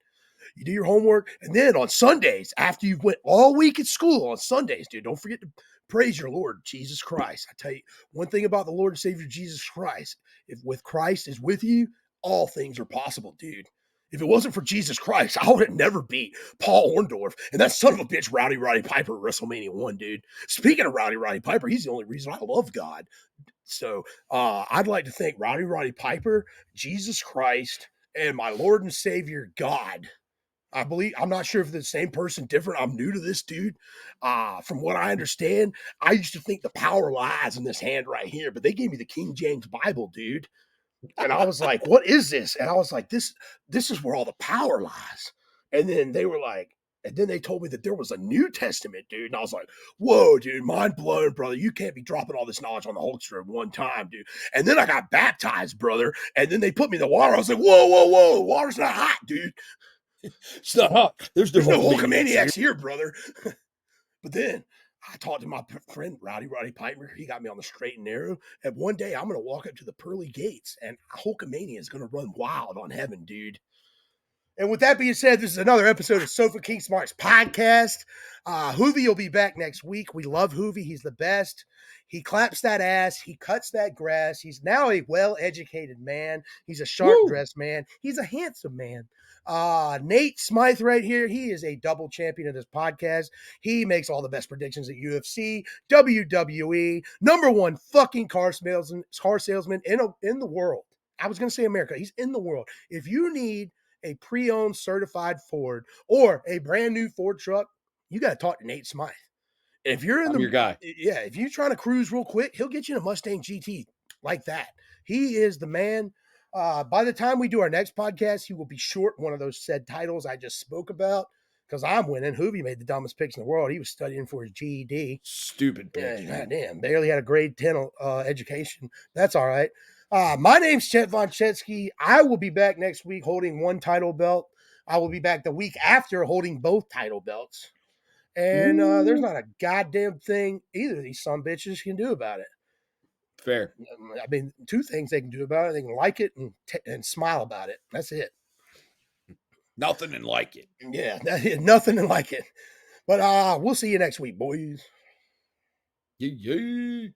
You do your homework, and then on Sundays, after you went all week at school, on Sundays, dude, don't forget to praise your Lord Jesus Christ. I tell you one thing about the Lord and Savior Jesus Christ: if with Christ is with you, all things are possible, dude. If it wasn't for Jesus Christ, I would have never beat Paul Orndorff and that son of a bitch, Rowdy Piper, at WrestleMania 1, dude. Speaking of Rowdy Piper, he's the only reason I love God. So I'd like to thank Rowdy Piper, Jesus Christ, and my Lord and Savior, God. I'm not sure if they're the same person, different. I'm new to this, dude. From what I understand, I used to think the power lies in this hand right here, but they gave me the King James Bible, dude. And I was like, what is this? And I was like, this is where all the power lies. And then they were like, and then they told me that there was a New Testament, dude. And I was like, whoa, dude, mind blown, brother. You can't be dropping all this knowledge on the Hulkster at one time, dude. And then I got baptized, brother. And then they put me in the water. I was like, whoa. The water's not hot, dude. It's not hot. There's no Hulkamaniacs here, brother. But then I talked to my friend, Rowdy Piper. He got me on the straight and narrow. And one day I'm going to walk up to the pearly gates and Hulkamania is going to run wild on heaven, dude. And with that being said, this is another episode of Sofa King Smart's podcast. Hoovy will be back next week. We love Hoovy. He's the best. He claps that ass. He cuts that grass. He's now a well-educated man. He's a sharp-dressed man. He's a handsome man. Nate Smythe right here. He is a double champion of this podcast. He makes all the best predictions at UFC, WWE, #1 fucking car salesman in the world. I was going to say America. He's in the world. If you need a pre-owned certified Ford or a brand new Ford truck, you got to talk to Nate Smythe. If you're in I'm your guy. if you're trying to cruise real quick, he'll get you in a Mustang GT like that. He is the man. By the time we do our next podcast, he will be short one of those said titles I just spoke about because I'm winning. Hoovy made the dumbest picks in the world. He was studying for his GED. Stupid pick. Yeah, goddamn, barely had a grade 10 education. That's all right. My name's Chet Von Chetsky. I will be back next week holding one title belt. I will be back the week after holding both title belts. And there's not a goddamn thing either of these son bitches can do about it. Fair. I mean, two things they can do about it. They can like it and smile about it. That's it. Nothing and like it. Yeah, nothing and like it. But we'll see you next week, boys. Yeah.